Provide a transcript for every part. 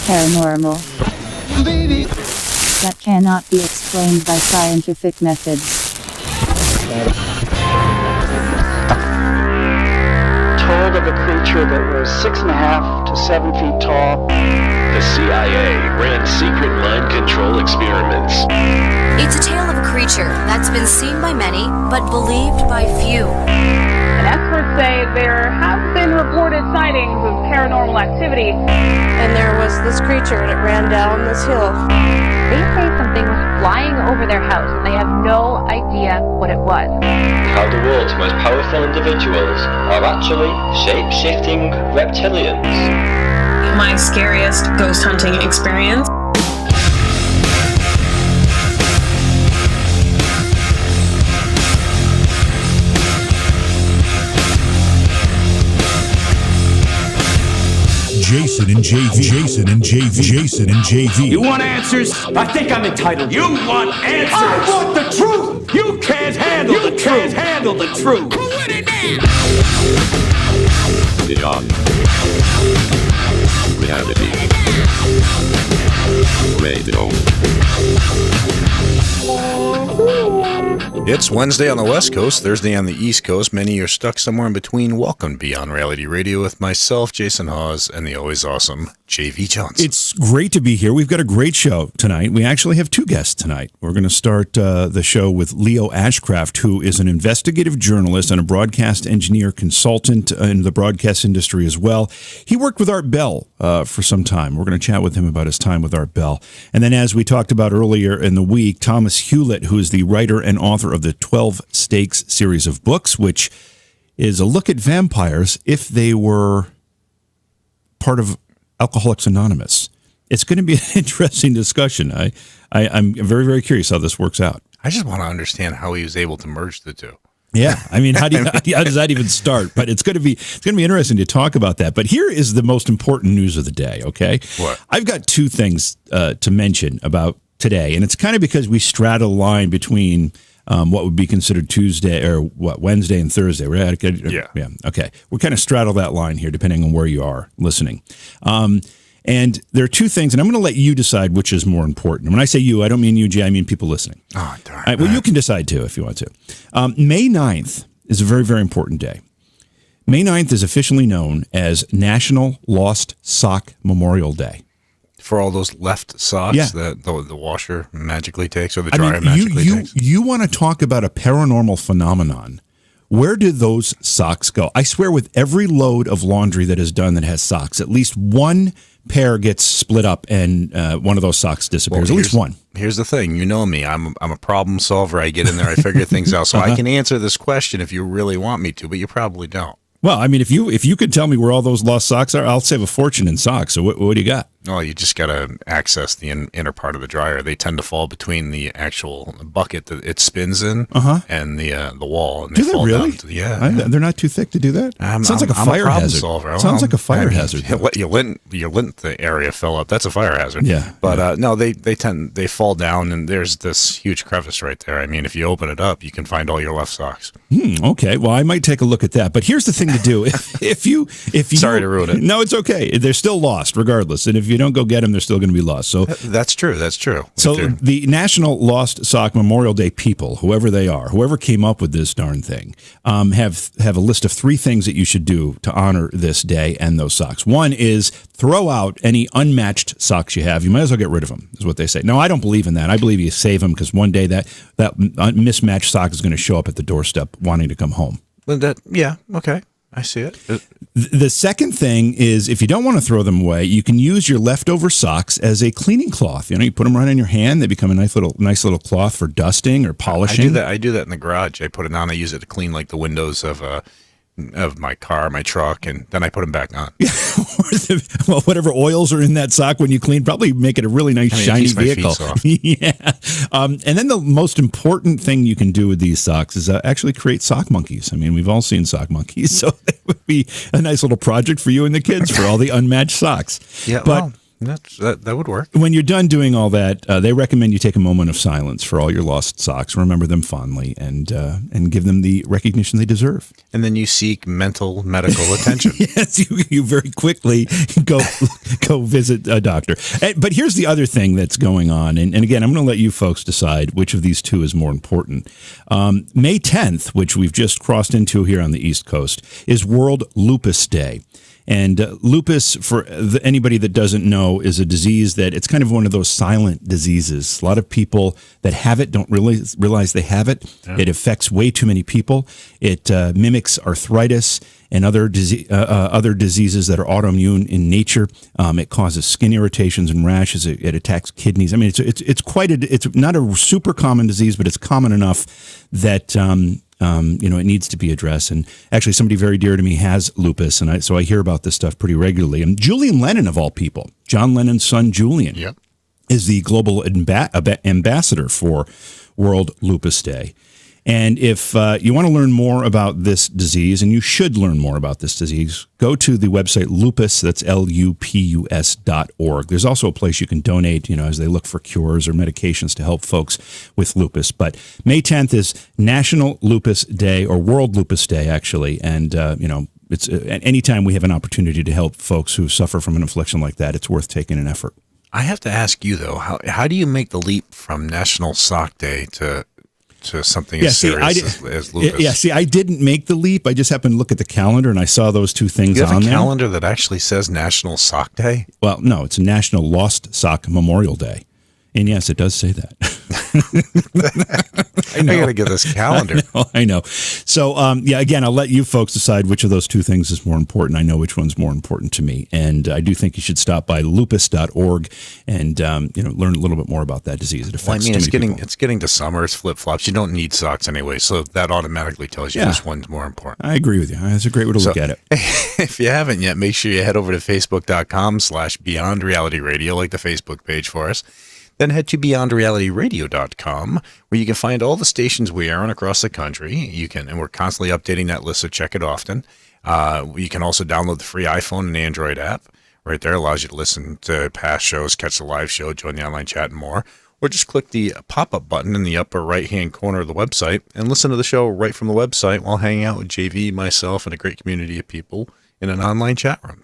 paranormal that cannot be explained by scientific methods. Told of a creature that was 6.5 to 7 feet tall. The CIA ran secret mind control experiments. It's a tale of a creature that's been seen by many, but believed by few. And experts say there have been reported sightings of paranormal activity. And there was this creature, and it ran down this hill. They say something was flying over their house, and they have no idea what it was. How the world's most powerful individuals are actually shape-shifting reptilians. My scariest ghost hunting experience. Jason and JV. You want answers? I think I'm entitled. You want answers? I want the truth. You can't handle the truth. Can't handle the truth. Who would it now? Beyond reality. Radio. It's Wednesday on the West Coast, Thursday on the East Coast. Many are stuck somewhere in between. Welcome to Beyond Reality Radio with myself, Jason Hawes, and the always awesome JV Johnson. It's great to be here. We've got a great show tonight. We actually have two guests tonight. We're going to start the show with Loe Ashcraft, who is an investigative journalist and a broadcast engineer consultant in the broadcast industry as well. He worked with Art Bell for some time. We're going to chat with him about his time with Art Bell. And then, as we talked about earlier in the week, Thomas Hewlett, who is the writer and author of the 12 Stakes series of books, which is a look at vampires if they were part of Alcoholics Anonymous. It's going to be an interesting discussion. I'm very, very curious how this works out. I just want to understand how he was able to merge the two. Yeah, I mean, how does that even start? But it's going to be interesting to talk about that. But here is the most important news of the day. Okay, what? I've got two things to mention about today, and it's kind of because we straddle a line between what would be considered Tuesday or Wednesday and Thursday. Right? Yeah. Okay, we kind of straddle that line here, depending on where you are listening. And there are two things, and I'm going to let you decide which is more important. And when I say you, I don't mean you, Jay, I mean people listening. Oh, darn. Right, well, you can decide too if you want to. May 9th is a very, very important day. May 9th is officially known as National Lost Sock Memorial Day. For all those left socks that the washer magically takes or the dryer magically takes. You want to talk about a paranormal phenomenon. Where did those socks go? I swear with every load of laundry that is done that has socks, at least one pair gets split up and one of those socks disappears. Well, at least one. Here's the thing. You know me. I'm a problem solver. I get in there. I figure things out. So I can answer this question if you really want me to, but you probably don't. Well, I mean, if you could tell me where all those lost socks are, I'll save a fortune in socks. So what do you got? Oh, you just got to access the inner part of the dryer. They tend to fall between the actual bucket that it spins in and the wall. And do they really? Yeah. They're not too thick to do that? Sounds like a fire hazard. Sounds like a fire hazard. You lint the area fill up. That's a fire hazard. Yeah. But no, they fall down, and there's this huge crevice right there. I mean, if you open it up, you can find all your left socks. Okay. Well, I might take a look at that. But here's the thing to do. If you sorry to ruin it. No, it's okay. They're still lost regardless. And if you don't go get them, they're still going to be lost. So that's true. So the National Lost Sock Memorial Day people, whoever they are, whoever came up with this darn thing, have a list of 3 things that you should do to honor this day and those socks. One is throw out any unmatched socks you have. You might as well get rid of them, is what they say. No, I don't believe in that. I believe you save them because one day that mismatched sock is going to show up at the doorstep wanting to come home. Okay. I see it. The second thing is, if you don't want to throw them away, you can use your leftover socks as a cleaning cloth. You put them right on your hand; they become a nice little cloth for dusting or polishing. I do that in the garage. I put it on. I use it to clean like the windows of my car, my truck, and then I put them back on. Well, whatever oils are in that sock when you clean, probably make it a really nice shiny vehicle. Yeah. And then the most important thing you can do with these socks is actually create sock monkeys. I mean, we've all seen sock monkeys, so it would be a nice little project for you and the kids for all the unmatched socks. Yeah. But That would work. When you're done doing all that, they recommend you take a moment of silence for all your lost socks. Remember them fondly and give them the recognition they deserve. And then you seek medical attention. Yes, you very quickly go visit a doctor. But here's the other thing that's going on. And again, I'm going to let you folks decide which of these two is more important. May 10th, which we've just crossed into here on the East Coast, is World Lupus Day. And lupus, for anybody that doesn't know, is a disease that it's kind of one of those silent diseases. A lot of people that have it don't really realize they have it. Yeah. It affects way too many people. It mimics arthritis and other diseases that are autoimmune in nature. It causes skin irritations and rashes. It attacks kidneys. I mean, it's not a super common disease, but it's common enough that it needs to be addressed. And actually, somebody very dear to me has lupus, and so I hear about this stuff pretty regularly. And Julian Lennon, of all people, John Lennon's son Julian, is the global ambassador for World Lupus Day. And if you want to learn more about this disease, and you should learn more about this disease, go to the website lupus, that's lupus.org. There's also a place you can donate, as they look for cures or medications to help folks with lupus. But May 10th is National Lupus Day, or World Lupus Day, actually. And, it's anytime we have an opportunity to help folks who suffer from an affliction like that, it's worth taking an effort. I have to ask you, though, how do you make the leap from National Sock Day to something as serious as lupus? Yeah, see, I didn't make the leap. I just happened to look at the calendar, and I saw those two things you have on a there. Calendar that actually says National Sock Day? Well, no, it's National Lost Sock Memorial Day. And yes, it does say that. I got to get this calendar. I know. So, again, I'll let you folks decide which of those two things is more important. I know which one's more important to me. And I do think you should stop by lupus.org and, learn a little bit more about that disease. It affects it's getting to summer. It's flip-flops. You don't need socks anyway. So that automatically tells you which one's more important. I agree with you. That's a great way to look at it. If you haven't yet, make sure you head over to facebook.com/Beyond Reality Radio, like the Facebook page for us. Then head to beyondrealityradio.com, where you can find all the stations we are on across the country. And we're constantly updating that list, so check it often. You can also download the free iPhone and Android app. Right there, allows you to listen to past shows, catch the live show, join the online chat, and more. Or just click the pop-up button in the upper right-hand corner of the website and listen to the show right from the website while hanging out with JV, myself, and a great community of people in an online chat room.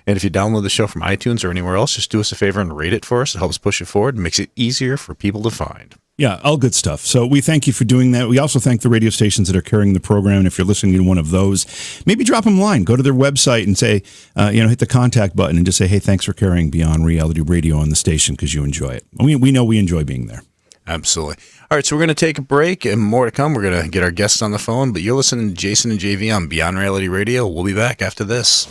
And if you download the show from iTunes or anywhere else, just do us a favor and rate it for us. It helps push it forward and makes it easier for people to find. Yeah, all good stuff. So we thank you for doing that. We also thank the radio stations that are carrying the program. And if you're listening to one of those, maybe drop them a line. Go to their website and say, hit the contact button and just say, hey, thanks for carrying Beyond Reality Radio on the station because you enjoy it. We know we enjoy being there. Absolutely. All right, so we're going to take a break and more to come. We're going to get our guests on the phone, but you're listening to Jason and JV on Beyond Reality Radio. We'll be back after this.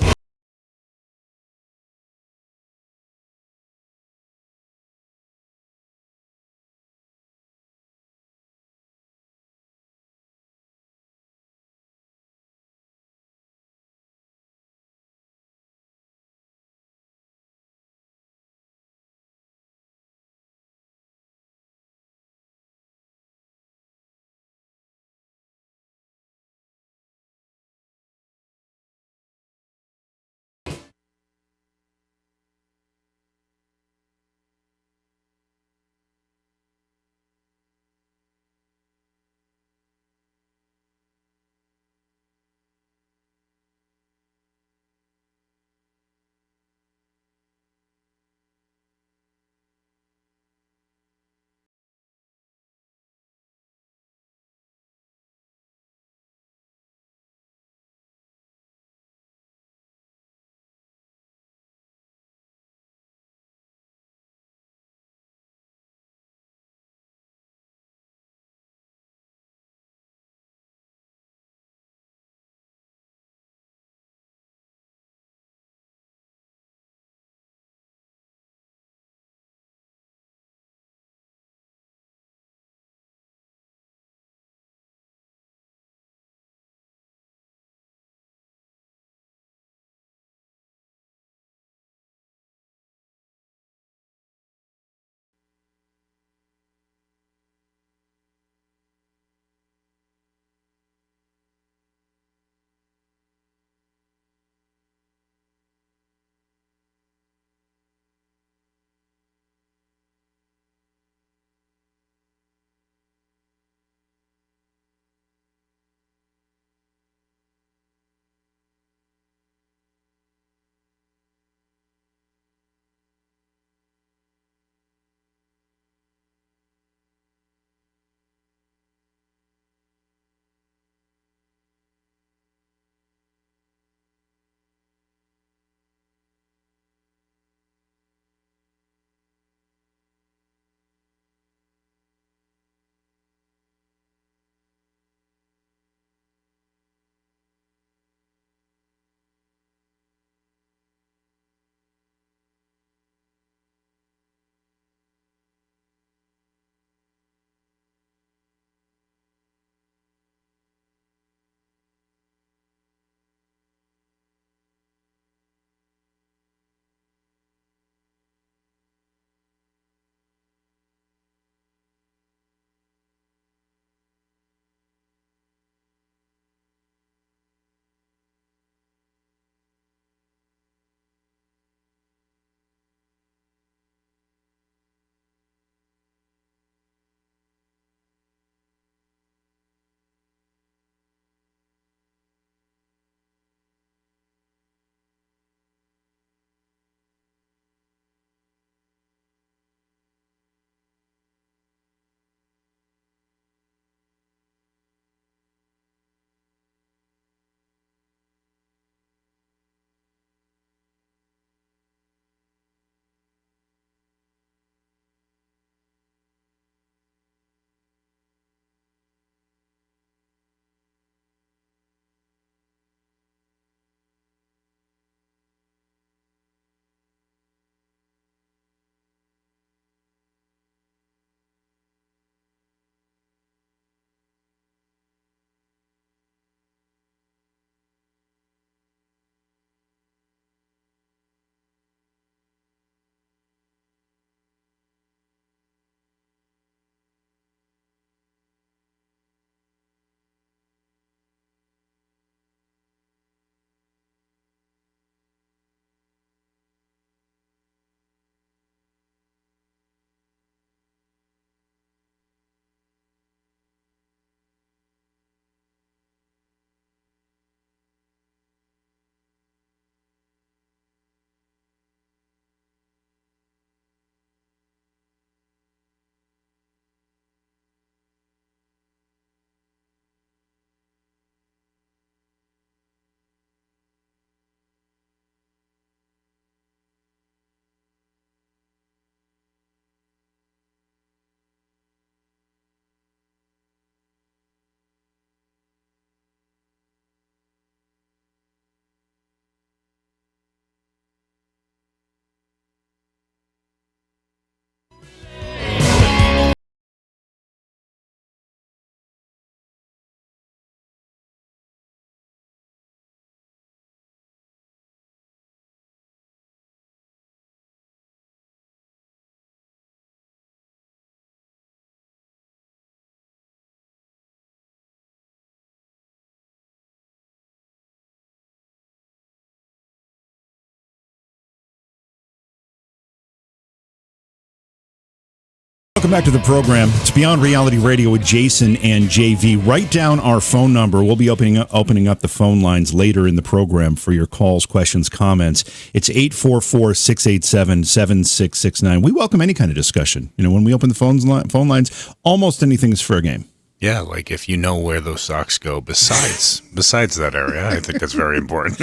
Welcome back to the program. It's Beyond Reality Radio with Jason and JV. Write down our phone number. We'll be opening up the phone lines later in the program for your calls, questions, comments. It's 844-687-7669. We welcome any kind of discussion. You know, when we open the phone lines, almost anything is fair game. Yeah, like if you know where those socks go besides that area, I think that's very important.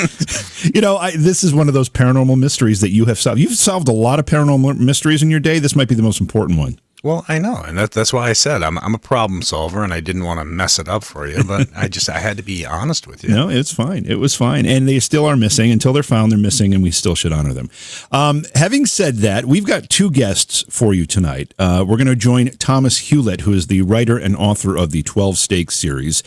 You know, this is one of those paranormal mysteries that you have solved. You've solved a lot of paranormal mysteries in your day. This might be the most important one. Well, I know, and that's why I said I'm a problem solver, and I didn't want to mess it up for you, but I had to be honest with you. No, it's fine. It was fine, and they still are missing. Until they're found, they're missing, and we still should honor them. Having said that, we've got two guests for you tonight. We're going to join Thomas Hewlett, who is the writer and author of the 12 Stakes series,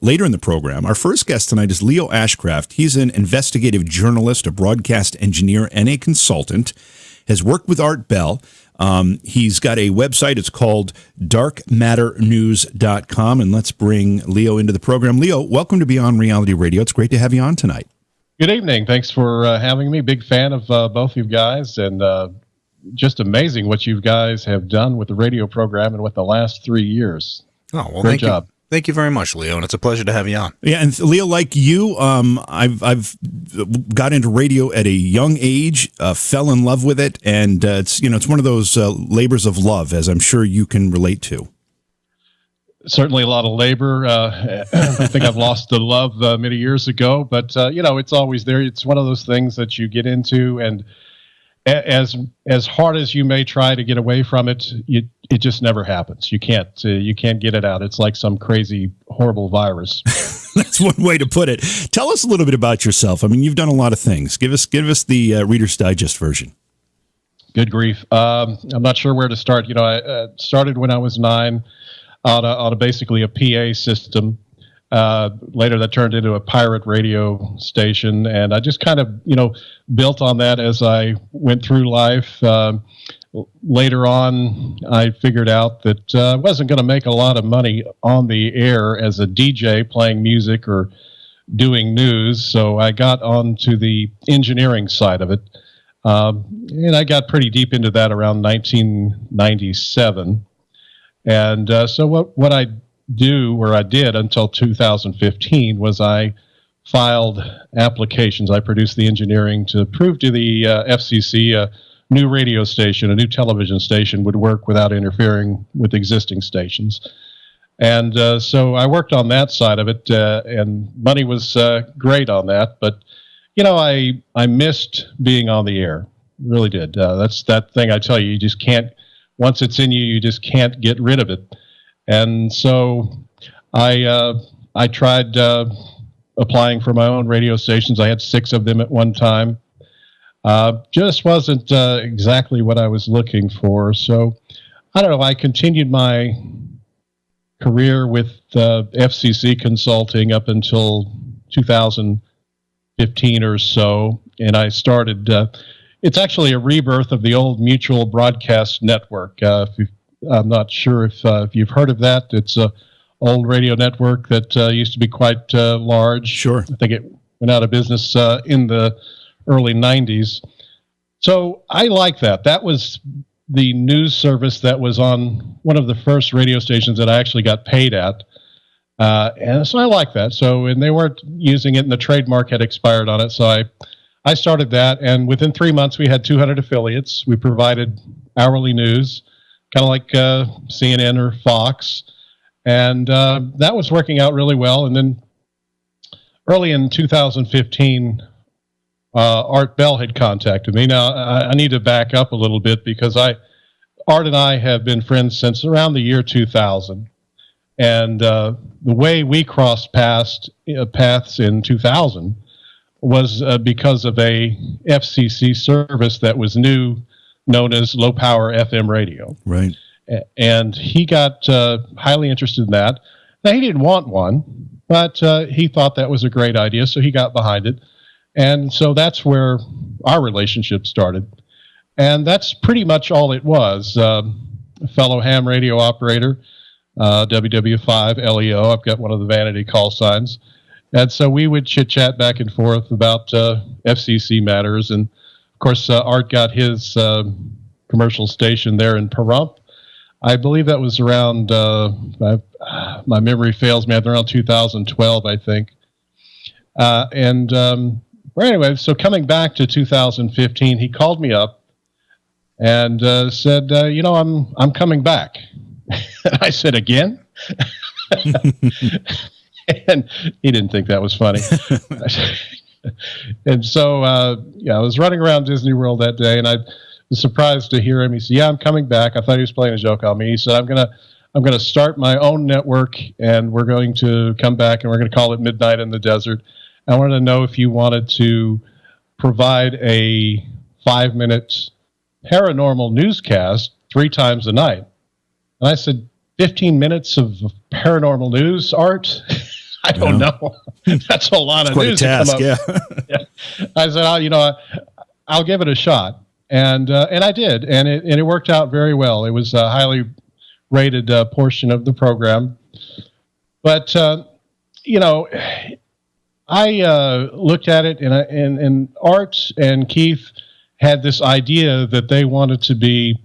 later in the program. Our first guest tonight is Loe Ashcraft. He's an investigative journalist, a broadcast engineer, and a consultant. Has worked with Art Bell. He's got a website. It's called darkmatternews.com. And let's bring Loe into the program. Loe, welcome to Beyond Reality Radio. It's great to have you on tonight. Good evening. Thanks for having me. Big fan of both you guys, and just amazing what you guys have done with the radio program and with the last 3 years. Oh, well, great job. Thank you very much, Loe, and it's a pleasure to have you on. Yeah, and Loe, like you, I've got into radio at a young age, fell in love with it, and it's one of those labors of love, as I'm sure you can relate to. Certainly a lot of labor. I think I've lost the love many years ago, but it's always there. It's one of those things that you get into, and as hard as you may try to get away from it, it just never happens. You can't get it out. It's like some crazy, horrible virus. That's one way to put it. Tell us a little bit about yourself. I mean, you've done a lot of things. Give us the Reader's Digest version. Good grief. I'm not sure where to start. I started when I was 9 on a basically a PA system. Later that turned into a pirate radio station, and I just kind of, built on that as I went through life. Later on, I figured out that I wasn't going to make a lot of money on the air as a DJ playing music or doing news, so I got onto the engineering side of it. And I got pretty deep into that around 1997. And so what I did until 2015 was I filed applications. I produced the engineering to prove to the FCC a new radio station, a new television station would work without interfering with existing stations. And so I worked on that side of it, and money was great on that. But, I missed being on the air. Really did. That's that thing I tell you, you just can't, once it's in you, you just can't get rid of it. And so I tried applying for my own radio stations. I had 6 of them at one time. Just wasn't exactly what I was looking for. So I don't know. I continued my career with FCC consulting up until 2015 or so, and I started. It's actually a rebirth of the old Mutual Broadcast Network. I'm not sure if you've heard of that. It's an old radio network that used to be quite large. Sure. I think it went out of business in the early 90s. So I like that. That was the news service that was on one of the first radio stations that I actually got paid at. And so I like that. So, and they weren't using it, and the trademark had expired on it. So I started that, and within 3 months we had 200 affiliates. We provided hourly news, kind of like CNN or Fox, and that was working out really well. And then early in 2015, Art Bell had contacted me. Now, I need to back up a little bit because Art and I have been friends since around the year 2000. And the way we crossed paths in 2000 was because of a FCC service that was new, known as low power FM radio. Right. And he got highly interested in that. Now, he didn't want one, but he thought that was a great idea, so he got behind it. And so that's where our relationship started. And that's pretty much all it was. A fellow ham radio operator, WW5 LEO. I've got one of the vanity call signs. And so we would chit-chat back and forth about FCC matters. And, of course, Art got his commercial station there in Pahrump. I believe that was around, my memory fails me, around 2012, I think. Well, anyway, so coming back to 2015, he called me up and said, I'm coming back. I said, again? And he didn't think that was funny. And so, I was running around Disney World that day, and I was surprised to hear him. He said, "Yeah, I'm coming back." I thought he was playing a joke on me. He said, "I'm gonna start my own network, and we're going to come back, and we're going to call it Midnight in the Desert. I wanted to know if you wanted to provide a 5-minute paranormal newscast 3 times a night." And I said, 15 minutes of paranormal news, Art? I don't know. That's a lot of news. Quite a task, yeah. I said, I'll give it a shot. And I did. And it worked out very well. It was a highly rated portion of the program. But, I looked at it, and Art and Keith had this idea that they wanted to be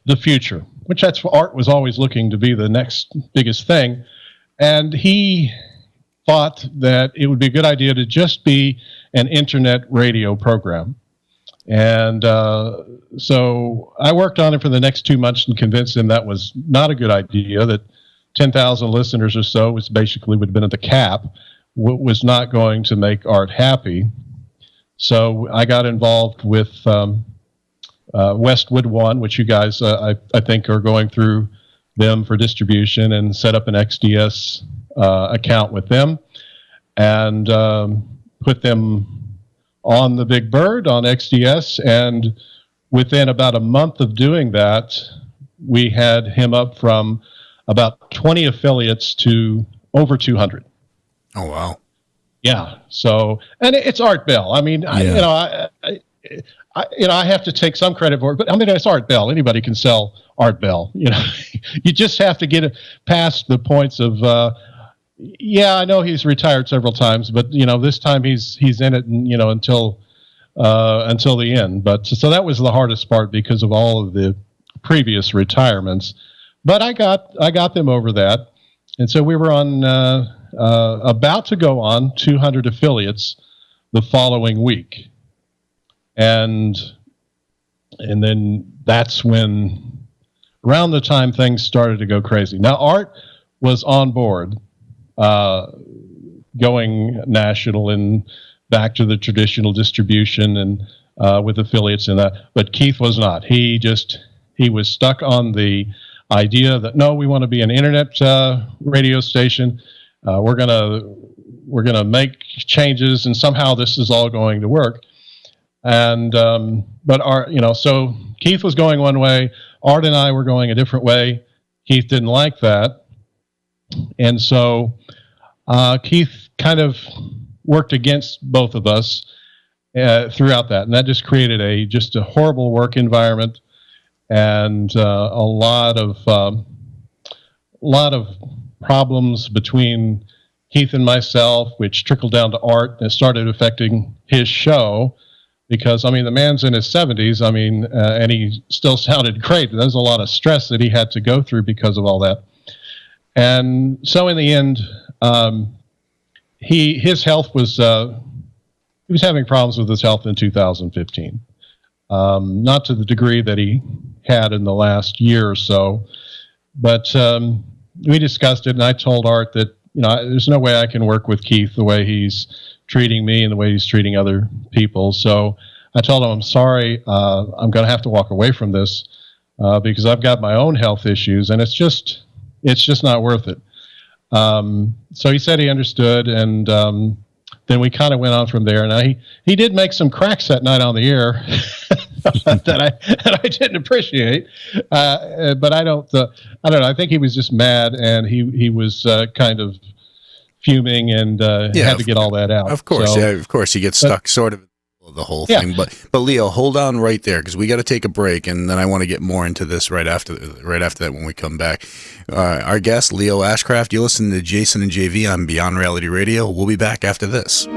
the future, which that's what Art was always looking to be, the next biggest thing. And he thought that it would be a good idea to just be an internet radio program. And so I worked on it for the next 2 months and convinced him that was not a good idea, that 10,000 listeners or so, which basically would have been at the cap, was not going to make Art happy. So I got involved with Westwood One, which you guys, I think, are going through them for distribution, and set up an XDS account with them, and put them on the Big Bird on XDS. And within about a month of doing that, we had him up from about 20 affiliates to over 200. Oh, wow. Yeah. So, and it's Art Bell. I mean, I have to take some credit for it, but I mean, it's Art Bell. Anybody can sell Art Bell. You just have to get past the points of, I know he's retired several times, but this time he's in it, and, until the end. But so that was the hardest part because of all of the previous retirements. But I got them over that, and so we were on about to go on 200 affiliates the following week. And then that's when, around the time things started to go crazy. Now, Art was on board, going national and back to the traditional distribution and with affiliates and that. But Keith was not. He was stuck on the idea that, no, we want to be an internet radio station. We're gonna make changes, and somehow this is all going to work. And so Keith was going one way, Art and I were going a different way. Keith didn't like that, and so Keith kind of worked against both of us throughout that, and that just created a horrible work environment, and a lot of problems between Keith and myself, which trickled down to Art, and it started affecting his show. Because, I mean, the man's in his 70s, and he still sounded great. There's a lot of stress that he had to go through because of all that. And so in the end, his health was, he was having problems with his health in 2015. Not to the degree that he had in the last year or so. But we discussed it, and I told Art that, there's no way I can work with Keith the way he's treating me and the way he's treating other people. So I told him, I'm sorry, I'm going to have to walk away from this because I've got my own health issues, and it's just not worth it. So he said he understood, and then we kind of went on from there. Now he did make some cracks that night on the air that I didn't appreciate, but I don't know. I think he was just mad, and he was kind of fuming, and had to get all that out. Of course, so, of course, he gets stuck sort of the whole thing. But Leo, hold on right there, because we got to take a break, and then I want to get more into this right after that when we come back. Our guest, Loe Ashcraft. You listen to Jason and JV on Beyond Reality Radio. We'll be back after this.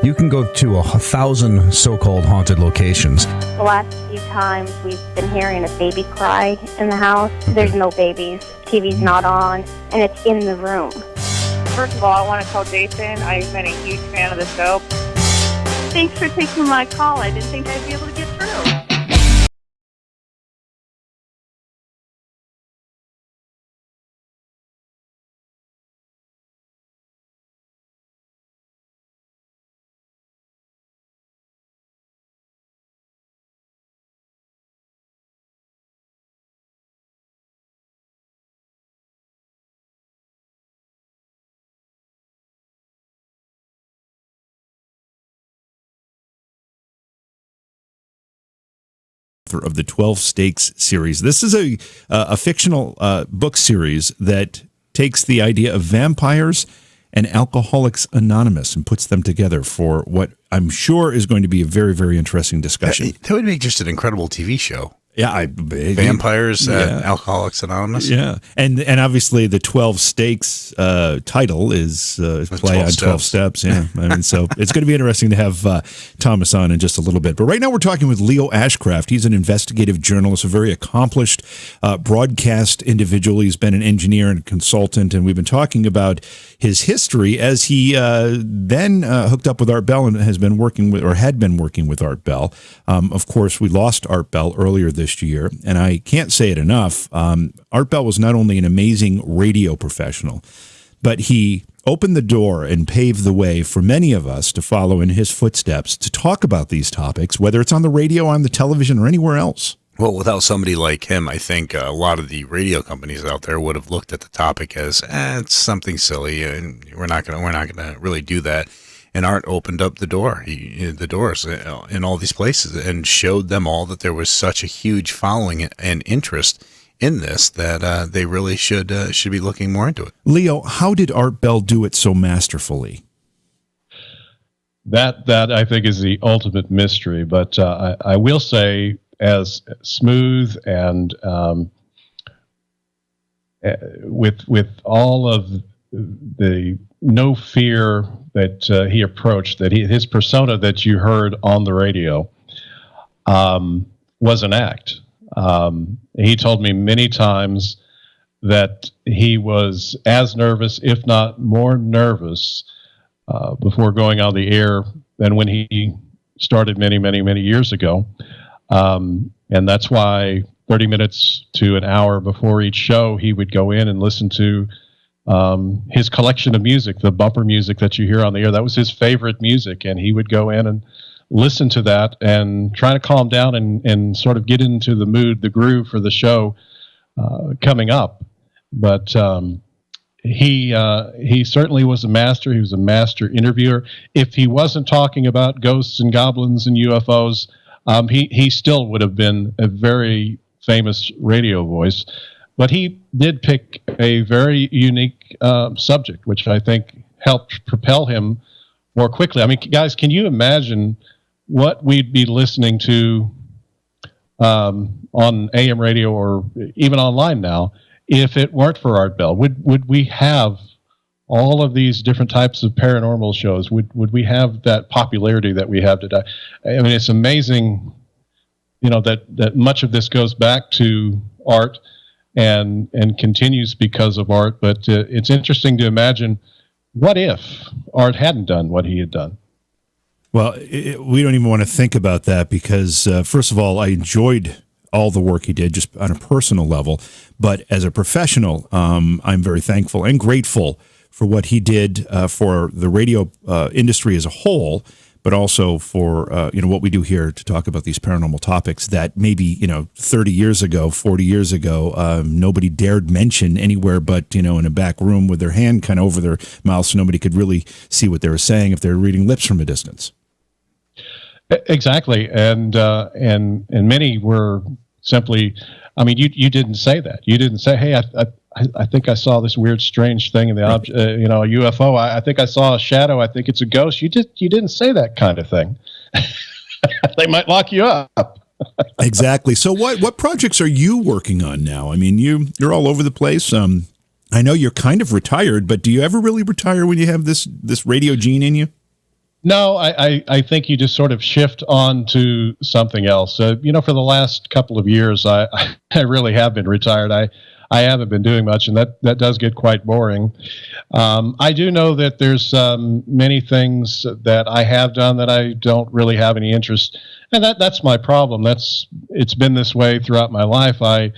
You can go to 1,000 so-called haunted locations. The last few times we've been hearing a baby cry in the house. There's no babies. TV's not on, and it's in the room. First of all, I want to tell Jason I've been a huge fan of the show. Thanks for taking my call. I didn't think I'd be able to get through. Of the 12 Stakes series. This is a fictional book series that takes the idea of vampires and Alcoholics Anonymous and puts them together for what I'm sure is going to be a very, very interesting discussion. That would make just an incredible TV show. Yeah, Vampires, Alcoholics Anonymous. Yeah, and obviously the 12 Stakes title is play on 12 steps. Yeah, I mean, so it's going to be interesting to have Thomas on in just a little bit. But right now we're talking with Loe Ashcraft. He's an investigative journalist, a very accomplished broadcast individual. He's been an engineer and consultant, and we've been talking about his history as he then hooked up with Art Bell and has been working with, or had been working with Art Bell. Of course, we lost Art Bell earlier this year, and I can't say it enough. Art Bell was not only an amazing radio professional, but he opened the door and paved the way for many of us to follow in his footsteps to talk about these topics, whether it's on the radio, on the television, or anywhere else. Well, without somebody like him, I think a lot of the radio companies out there would have looked at the topic as it's something silly, and we're not gonna really do that. And Art opened up the doors in all these places and showed them all that there was such a huge following and interest in this that they really should be looking more into it. Leo, how did Art Bell do it so masterfully? That I think is the ultimate mystery. But I will say, as smooth and with all of the no fear that he approached, that his persona that you heard on the radio was an act. He told me many times that he was as nervous, if not more nervous, before going on the air than when he started many years ago. And that's why 30 minutes to an hour before each show, he would go in and listen to his collection of music, the bumper music that you hear on the air. That was his favorite music, and he would go in and listen to that and try to calm down and sort of get into the mood, the groove for the show coming up. But he certainly was a master. He was a master interviewer. If he wasn't talking about ghosts and goblins and UFOs, he still would have been a very famous radio voice. But he did pick a very unique subject, which I think helped propel him more quickly. I mean, guys, can you imagine what we'd be listening to on AM radio or even online now if it weren't for Art Bell? Would we have all of these different types of paranormal shows? Would we have that popularity that we have today? I mean, it's amazing, that much of this goes back to Art and continues because of Art. But it's interesting to imagine, what if Art hadn't done what he had done? Well, we don't even want to think about that because, first of all, I enjoyed all the work he did just on a personal level. But as a professional, I'm very thankful and grateful for what he did for the radio industry as a whole, but also for what we do here to talk about these paranormal topics that maybe 30 years ago, 40 years ago, nobody dared mention anywhere but in a back room with their hand kind of over their mouth so nobody could really see what they were saying if they were reading lips from a distance. Exactly, and many were simply. I mean, you didn't say that. You didn't say, "Hey, I think I saw this weird, strange thing in the object, a UFO. I think I saw a shadow. I think it's a ghost." You didn't say that kind of thing. They might lock you up. Exactly. So, what projects are you working on now? I mean, you're all over the place. I know you're kind of retired, but do you ever really retire when you have this radio gene in you? No, I think you just sort of shift on to something else. For the last couple of years, I I really have been retired. I haven't been doing much, and that does get quite boring. I do know that there's many things that I have done that I don't really have any interest, and that's my problem. It's been this way throughout my life. I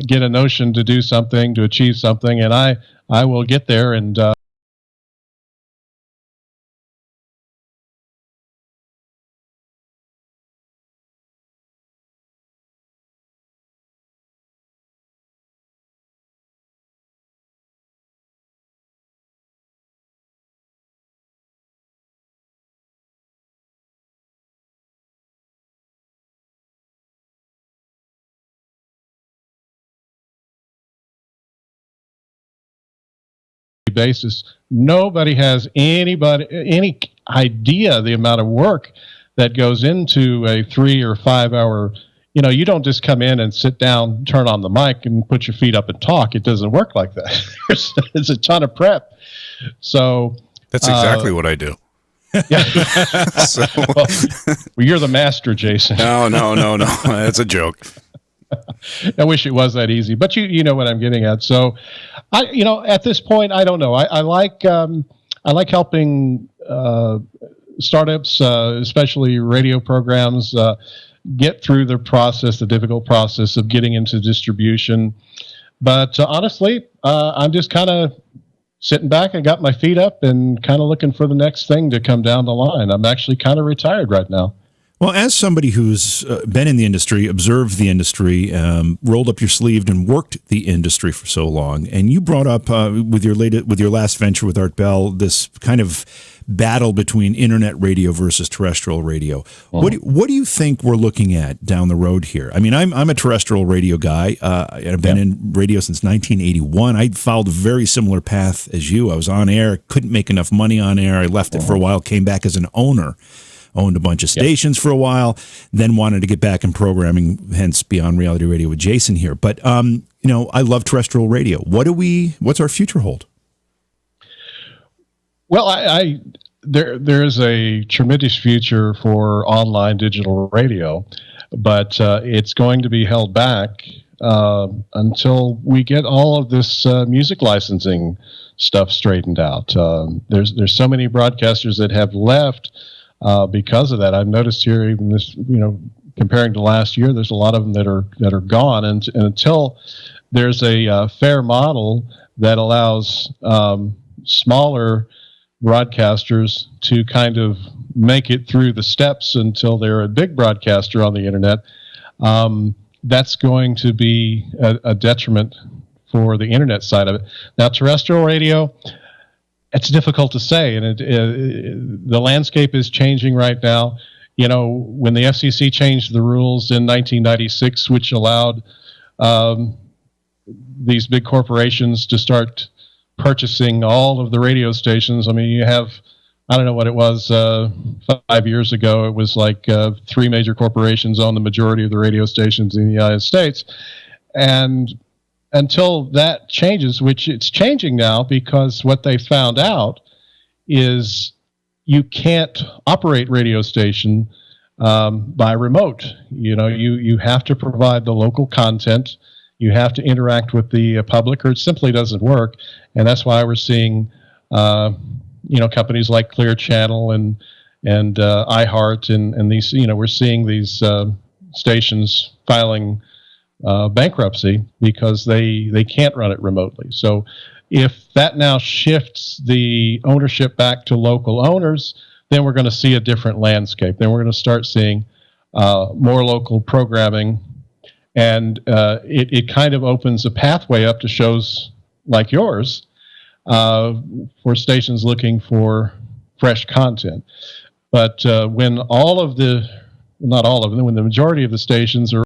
get a notion to do something, to achieve something, and I will get there and. Basis, nobody has any idea the amount of work that goes into a 3 or 5 hour. You don't just come in and sit down, turn on the mic, and put your feet up and talk. It doesn't work like that. There's a ton of prep. So that's exactly what I do. Yeah. Well, you're the master, Jason. No. That's a joke. I wish it was that easy, but you know what I'm getting at. So, at this point, I don't know. I like helping startups, especially radio programs, get through the difficult process of getting into distribution. But honestly, I'm just kind of sitting back. I got my feet up and kind of looking for the next thing to come down the line. I'm actually kind of retired right now. Well, as somebody who's been in the industry, observed the industry, rolled up your sleeve and worked the industry for so long, and you brought up with your last venture with Art Bell this kind of battle between internet radio versus terrestrial radio. Uh-huh. What do you think we're looking at down the road here? I mean, I'm a terrestrial radio guy. I've been in radio since 1981. I followed a very similar path as you. I was on air, couldn't make enough money on air. I left it for a while, came back as an owner. Owned a bunch of stations for a while, then wanted to get back in programming, hence Beyond Reality Radio with Jason here. But, I love terrestrial radio. What's our future hold? Well, there is a tremendous future for online digital radio, but it's going to be held back until we get all of this music licensing stuff straightened out. There's so many broadcasters that have left because of that. I've noticed here, even this, comparing to last year, there's a lot of them that are gone, and until there's a fair model that allows smaller broadcasters to kind of make it through the steps until they're a big broadcaster on the internet, that's going to be a detriment for the internet side of it. Now, terrestrial radio, it's difficult to say, and the landscape is changing right now. When the FCC changed the rules in 1996, which allowed these big corporations to start purchasing all of the radio stations. I mean, you have, I don't know what it was, 5 years ago, it was like 3 major corporations own the majority of the radio stations in the United States. And until that changes, which it's changing now, because what they found out is you can't operate radio station by remote. You have to provide the local content. You have to interact with the public, or it simply doesn't work. And that's why we're seeing, companies like Clear Channel and iHeart and these, we're seeing these stations filing bankruptcy because they can't run it remotely. So if that now shifts the ownership back to local owners, then we're going to see a different landscape. Then we're going to start seeing more local programming, and it kind of opens a pathway up to shows like yours for stations looking for fresh content. But when not all of them, when the majority of the stations are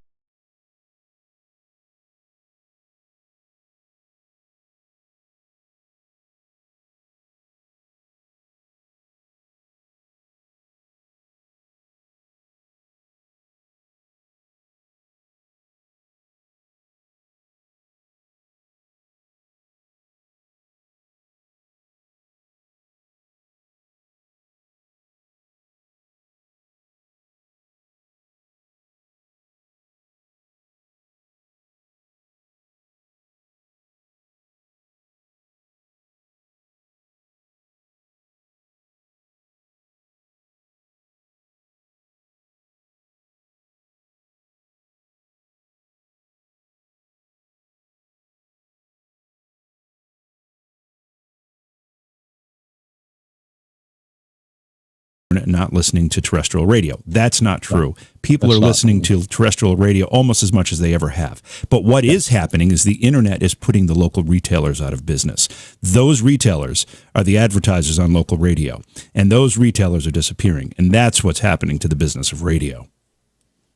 not listening to terrestrial radio. That's not true. People That's are not listening true. to terrestrial radio almost as much as they ever have. But what is happening is the internet is putting the local retailers out of business. Those retailers are the advertisers on local radio, and those retailers are disappearing. And that's what's happening to the business of radio.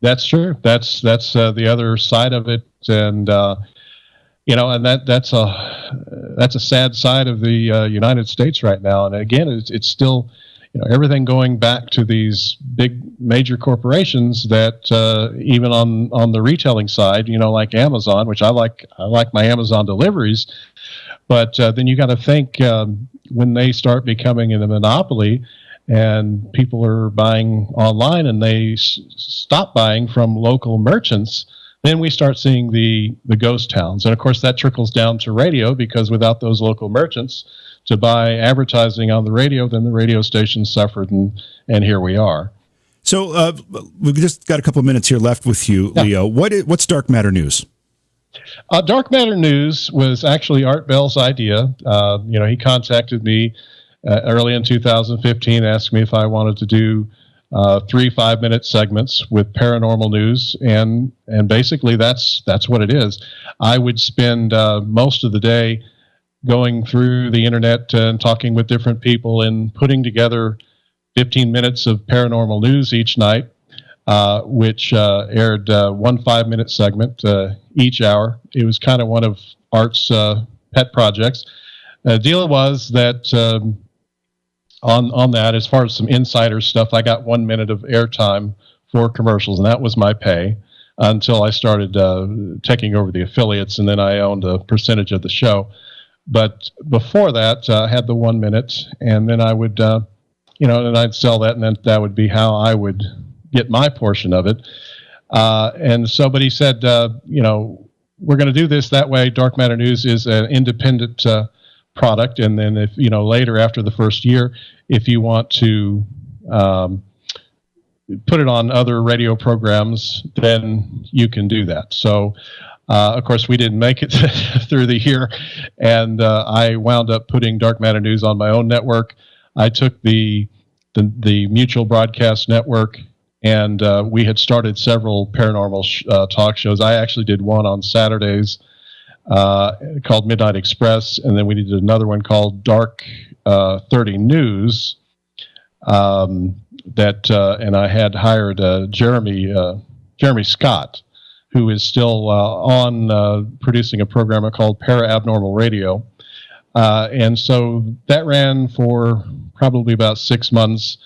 That's true. That's the other side of it, and and that's a sad side of the United States right now. And again, it's still, everything going back to these big major corporations that even on the retailing side, like Amazon, which I like my Amazon deliveries, but then you got to think when they start becoming a monopoly and people are buying online and they stop buying from local merchants, then we start seeing the ghost towns. And of course that trickles down to radio, because without those local merchants to buy advertising on the radio, then the radio stations suffered, and here we are. So we've just got a couple of minutes here left with you, Leo. What's Dark Matter News? Dark Matter News was actually Art Bell's idea. He contacted me early in 2015, asked me if I wanted to do 3 5-minute segments with paranormal news, and basically that's what it is. I would spend most of the day going through the internet and talking with different people and putting together 15 minutes of paranormal news each night, which aired 1 5-minute segment each hour. It was kind of one of Art's pet projects. The deal was that on that, as far as some insider stuff, I got 1 minute of airtime for commercials, and that was my pay until I started taking over the affiliates, and then I owned a percentage of the show. But before that, I had the 1 minute, and then I would, and I'd sell that, and then that would be how I would get my portion of it. But he said, we're going to do this that way. Dark Matter News is an independent product, and then if later after the first year, if you want to put it on other radio programs, then you can do that. So of course we didn't make it through the year, and I wound up putting Dark Matter News on my own network. I took the Mutual Broadcast Network, and we had started several paranormal talk shows. I actually did one on Saturdays called Midnight Express, and then we did another one called Dark 30 News. And I had hired Jeremy Scott, who is still on producing a program called Para Abnormal Radio. And so that ran for probably about 6 months,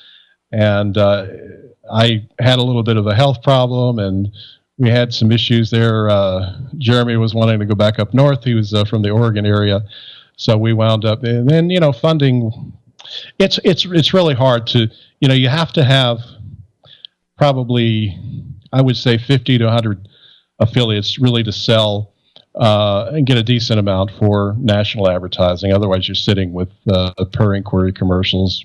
and I had a little bit of a health problem, and we had some issues there. Jeremy was wanting to go back up north. He was from the Oregon area, so we wound up. And then funding. It's really hard to you have to have probably, I would say, 50 to 100 affiliates really to sell and get a decent amount for national advertising. Otherwise, you're sitting with per inquiry commercials.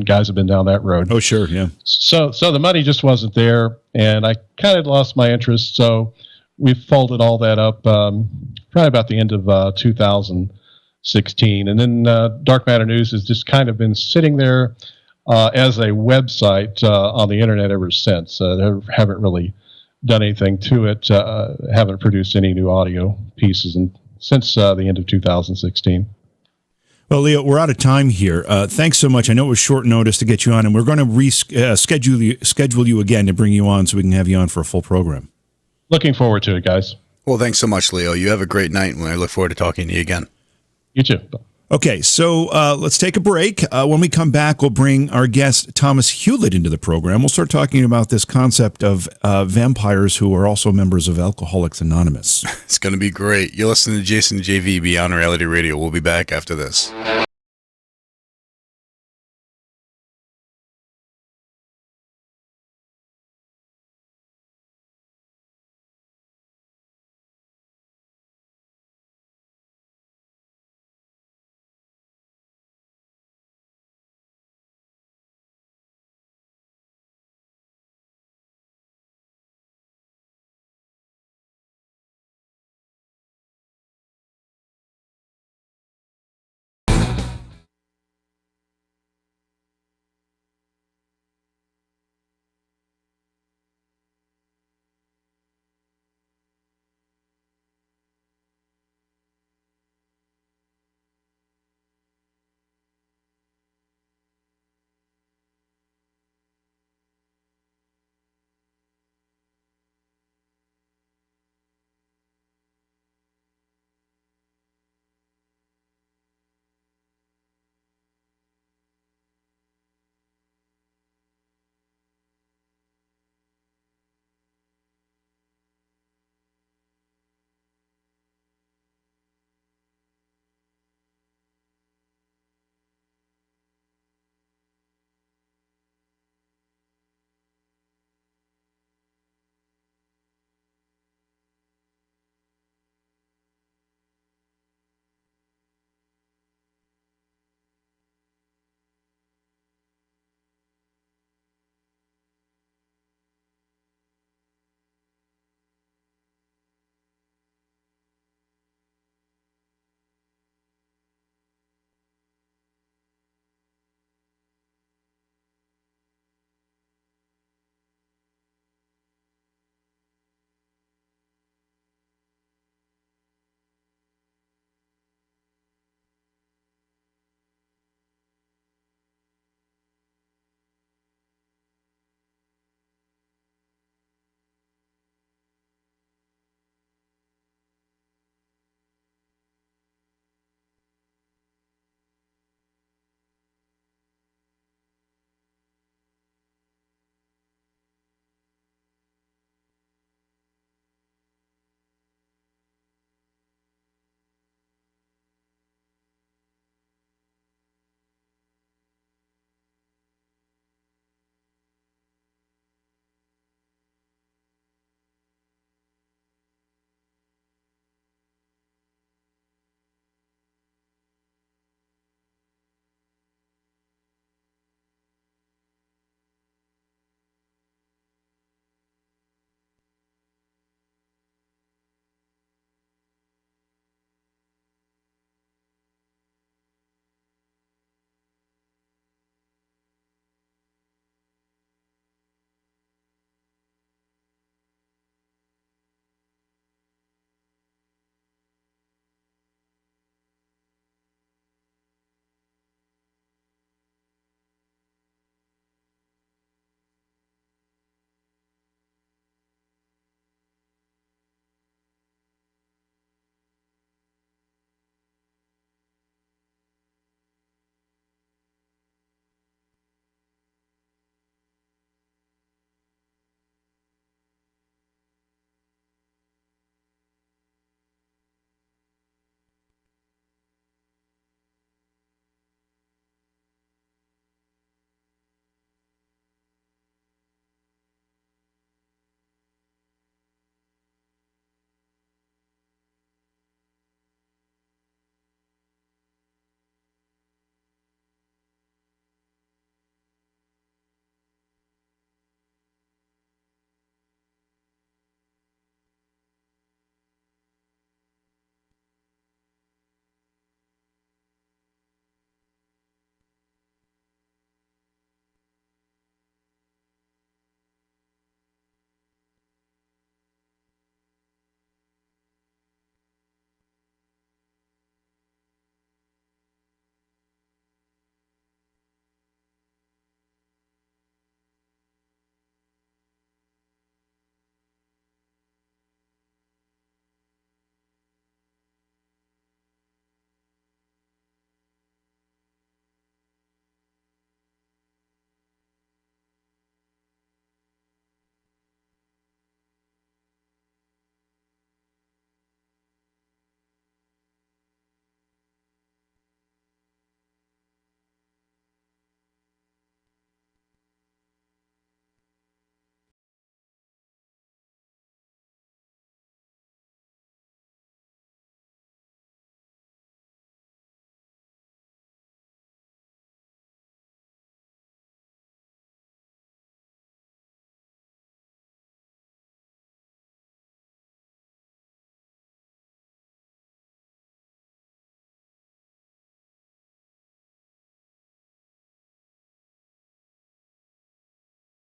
Guys have been down that road. Oh, sure, yeah. So the money just wasn't there, and I kind of lost my interest. So we folded all that up probably about the end of 2016, and then Dark Matter News has just kind of been sitting there as a website on the internet ever since. They haven't really done anything to it. Haven't produced any new audio pieces since the end of 2016. Well, Leo, we're out of time here. Thanks so much. I know it was short notice to get you on, and we're going to schedule you again to bring you on so we can have you on for a full program. Looking forward to it, guys. Well, thanks so much, Leo. You have a great night, and I look forward to talking to you again. You too. Okay, so let's take a break. When we come back, we'll bring our guest, Thomas Hewlett, into the program. We'll start talking about this concept of vampires who are also members of Alcoholics Anonymous. It's going to be great. You're listening to Jason JV Beyond Reality Radio. We'll be back after this.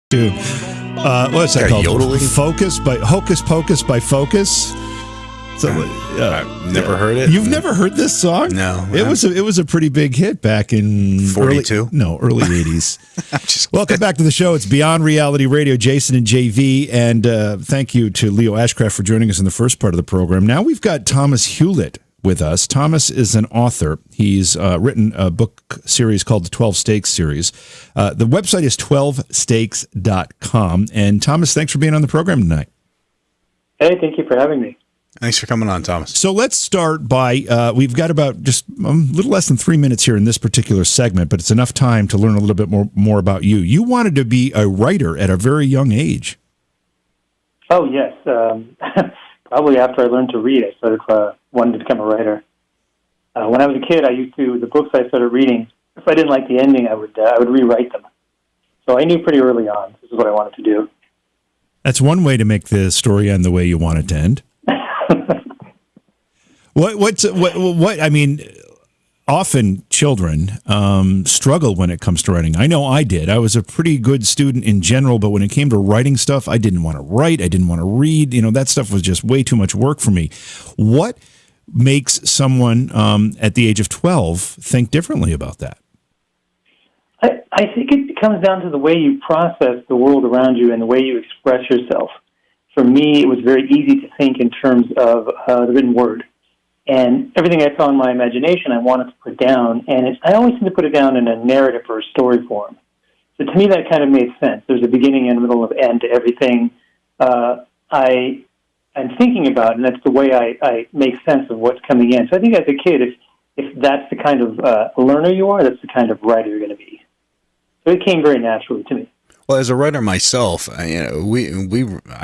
Dude, what's that called? Yodeling? Hocus Pocus by Focus. So, I've never heard it. You've never heard this song? No. It was a pretty big hit back in 42. Early 80s. Welcome back to the show. It's Beyond Reality Radio. Jason and JV, and thank you to Loe Ashcraft for joining us in the first part of the program. Now we've got Thomas Hewlett with us. Thomas is an author. He's written a book series called the 12 Stakes series. The website is 12stakes.com. And Thomas, thanks for being on the program tonight. Hey, thank you for having me. Thanks for coming on, Thomas. So let's start by, we've got about just a little less than 3 minutes here in this particular segment, but it's enough time to learn a little bit more about you. You wanted to be a writer at a very young age. Oh, yes. Probably after I learned to read, I started wanting to become a writer. When I was a kid, the books I started reading, if I didn't like the ending, I would rewrite them. So I knew pretty early on this is what I wanted to do. That's one way to make the story end the way you want it to end. What? I mean, often children struggle when it comes to writing. I know I did. I was a pretty good student in general, but when it came to writing stuff, I didn't want to write. I didn't want to read. That stuff was just way too much work for me. What makes someone at the age of 12 think differently about that? I think it comes down to the way you process the world around you and the way you express yourself. For me, it was very easy to think in terms of the written word. And everything I saw in my imagination, I wanted to put down. And I always seem to put it down in a narrative or a story form. So to me, that kind of made sense. There's a beginning and middle and end to everything I'm thinking about, and that's the way I make sense of what's coming in. So I think as a kid, if that's the kind of learner you are, that's the kind of writer you're going to be. So it came very naturally to me. Well, as a writer myself, I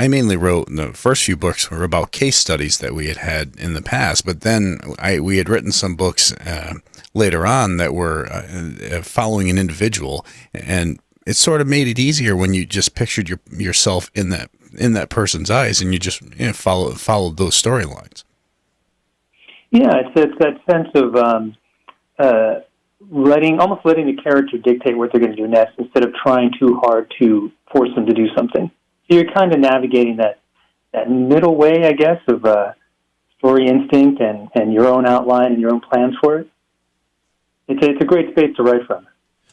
mainly wrote, the first few books were about case studies that we had in the past, but then we had written some books later on that were following an individual, and it sort of made it easier when you just pictured yourself in that person's eyes, and you just followed those storylines. Yeah, it's that sense of almost letting the character dictate what they're going to do next instead of trying too hard to force them to do something. So you're kind of navigating that middle way, I guess, of story instinct and your own outline and your own plans for it. It's a great space to write from.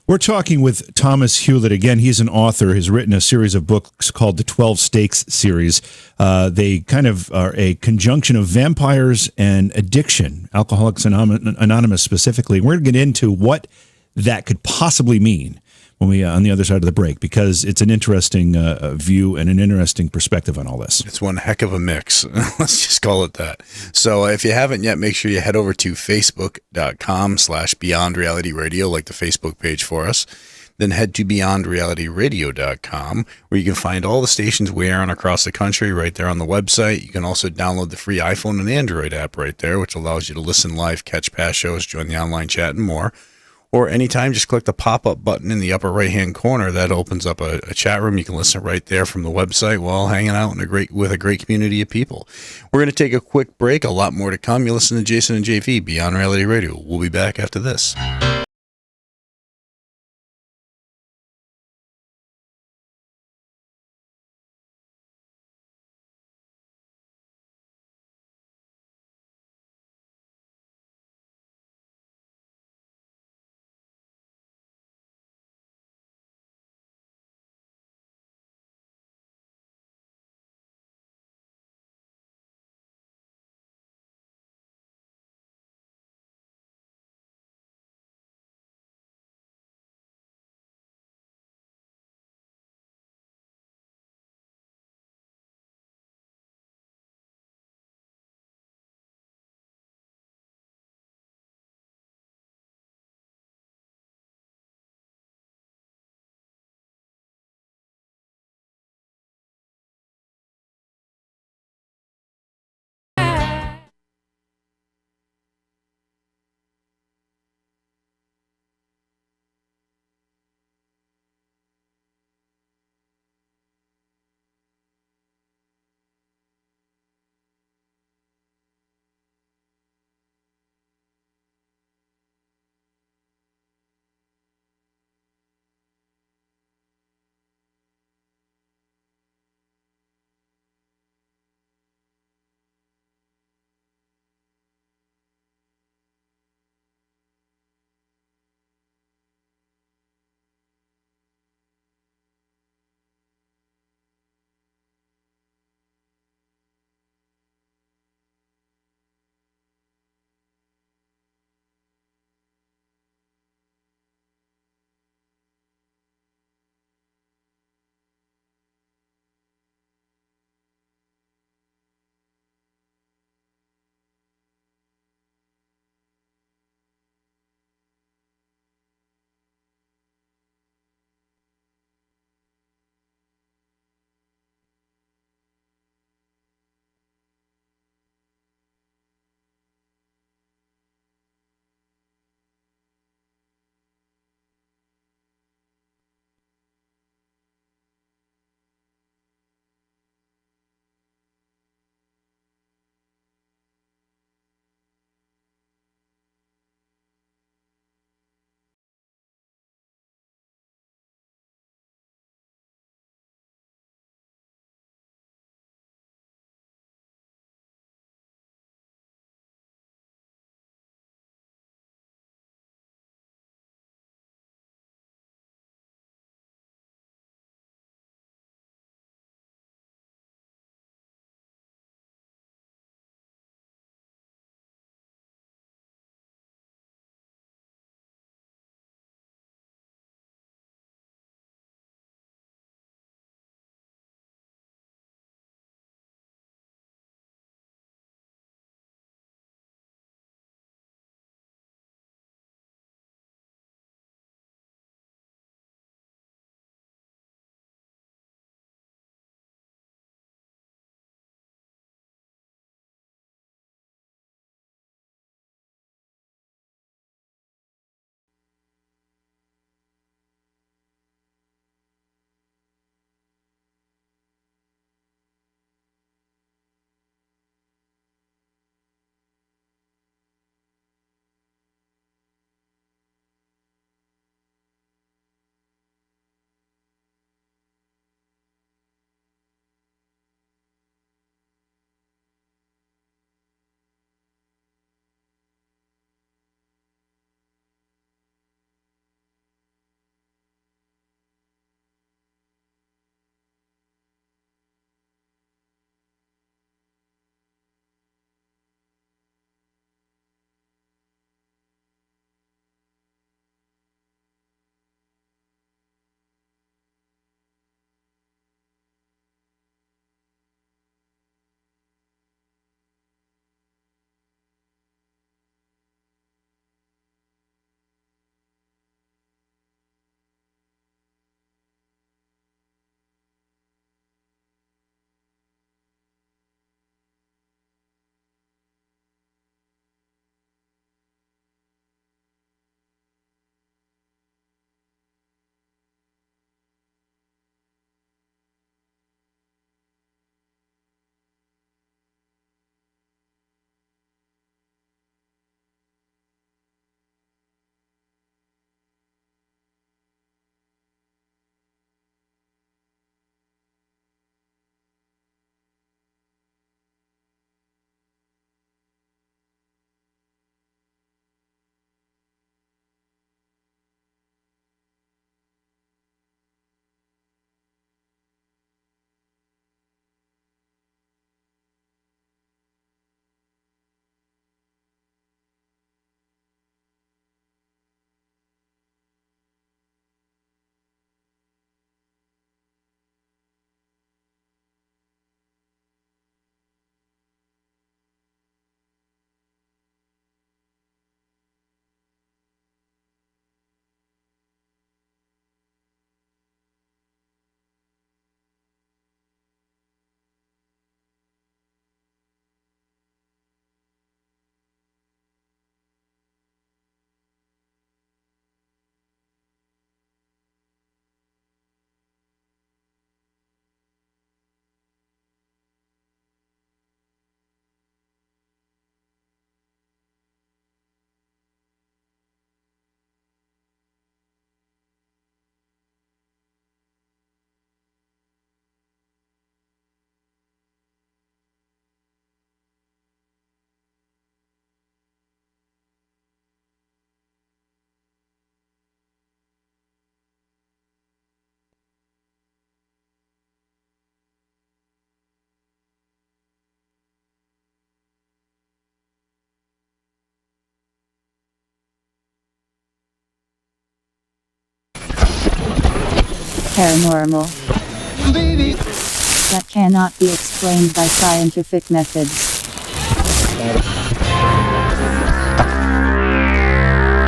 We're talking with Thomas Hewlett. Again, he's an author. He's written a series of books called the 12 Stakes series. They kind of are a conjunction of vampires and addiction, Alcoholics Anonymous specifically. We're going to get into what that could possibly mean when we on the other side of the break, because it's an interesting view and an interesting perspective on all this. It's one heck of a mix. Let's just call it that. So if you haven't yet, make sure you head over to facebook.com/Beyond Reality Radio, like the Facebook page for us. Then head to beyondrealityradio.com, where you can find all the stations we are on across the country right there on the website. You can also download the free iPhone and Android app right there, which allows you to listen live, catch past shows, join the online chat, and more. Or anytime, just click the pop-up button in the upper right-hand corner. That opens up a chat room. You can listen right there from the website while hanging out with a great community of people. We're going to take a quick break. A lot more to come. You listen to Jason and JV, Beyond Reality Radio. We'll be back after this. Paranormal. That cannot be explained by scientific methods.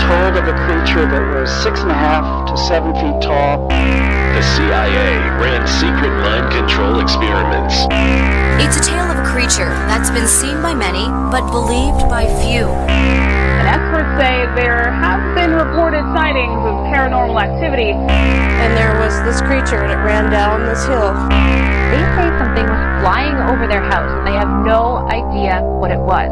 Told of a creature that was 6.5 to 7 feet tall. The CIA ran secret mind control experiments. It's a tale of a creature that's been seen by many, but believed by few. And experts say there have been reported sightings of paranormal activity. And there was this creature, and it ran down this hill. They say something was flying over their house, and they have no idea what it was.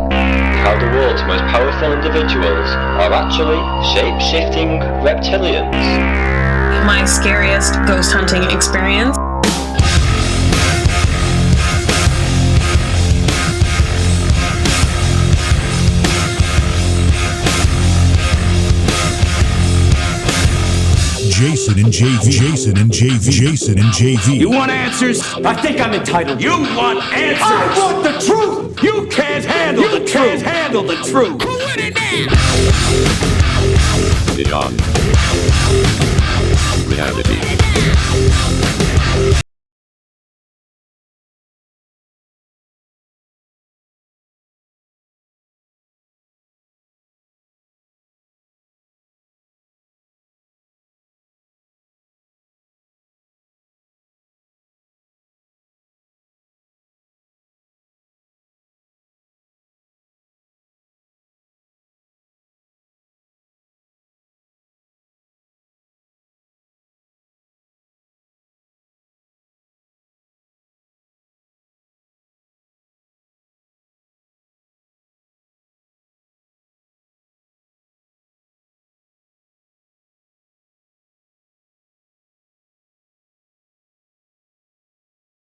How the world's most powerful individuals are actually shape-shifting reptilians. My scariest ghost hunting experience. Jason and JV. You want answers? I think I'm entitled. You want answers? I want the truth! You can't handle the truth! You can't handle the truth! Put it down! Beyond reality.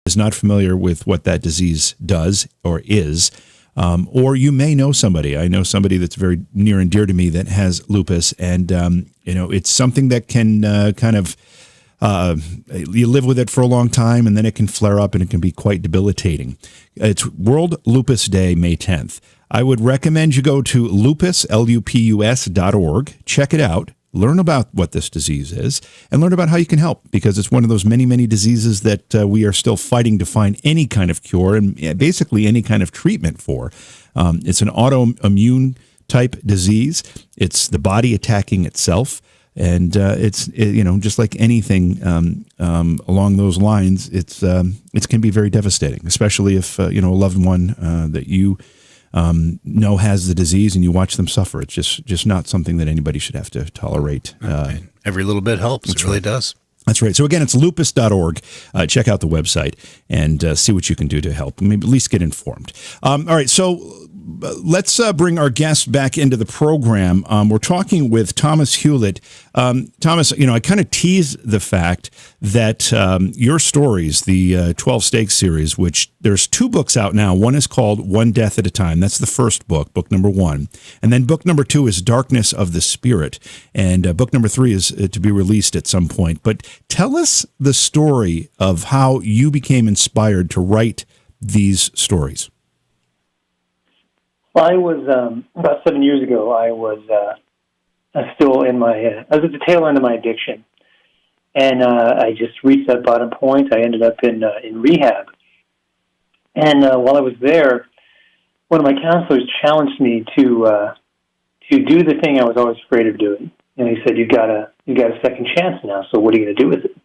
Is not familiar with what that disease does or is, or you may know somebody. I know somebody that's very near and dear to me that has lupus, and it's something that can you live with it for a long time, and then it can flare up, and it can be quite debilitating. It's World Lupus Day, May 10th. I would recommend you go to lupus.org, check it out. Learn about what this disease is and learn about how you can help, because it's one of those many, many diseases that we are still fighting to find any kind of cure and basically any kind of treatment for. It's an autoimmune type disease. It's the body attacking itself. And it's just like anything along those lines, it can be very devastating, especially if a loved one that you know has the disease and you watch them suffer. It's just not something that anybody should have to tolerate. Every little bit helps. It really does. That's right. So again, it's lupus.org. Check out the website and see what you can do to help. Maybe at least get informed. All right. So let's bring our guest back into the program. We're talking with Thomas Hewlett. Thomas, I kind of teased the fact that your stories, the 12 Stakes series, which there's 2 books out now. One is called One Death at a Time. That's the first book number 1. And then book number 2 is Darkness of the Spirit. And book number 3 is to be released at some point. But tell us the story of how you became inspired to write these stories. Well, I was, about 7 years ago, I was still in I was at the tail end of my addiction. And I just reached that bottom point. I ended up in rehab. And while I was there, one of my counselors challenged me to do the thing I was always afraid of doing. And he said, you got a second chance now, so what are you going to do with it?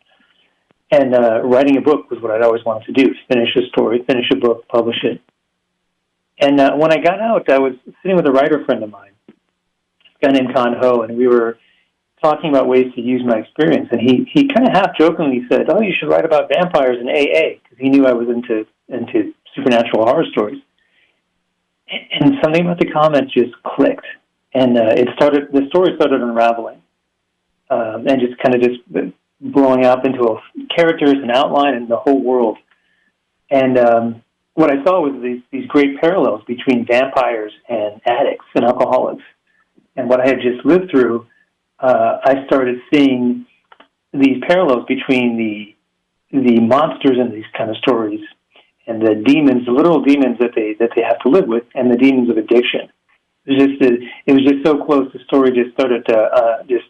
And writing a book was what I'd always wanted to do, finish a story, finish a book, publish it. And when I got out, I was sitting with a writer friend of mine, a guy named Con Ho, and we were talking about ways to use my experience. And he kind of half-jokingly said, oh, you should write about vampires in AA, because he knew I was into supernatural horror stories. And something about the comments just clicked. And the story started unraveling, and just kind of blowing up into characters and outline and the whole world. And what I saw was these great parallels between vampires and addicts and alcoholics. And what I had just lived through, I started seeing these parallels between the monsters in these kind of stories and the demons, the literal demons that they have to live with, and the demons of addiction. It was just so close. The story just started just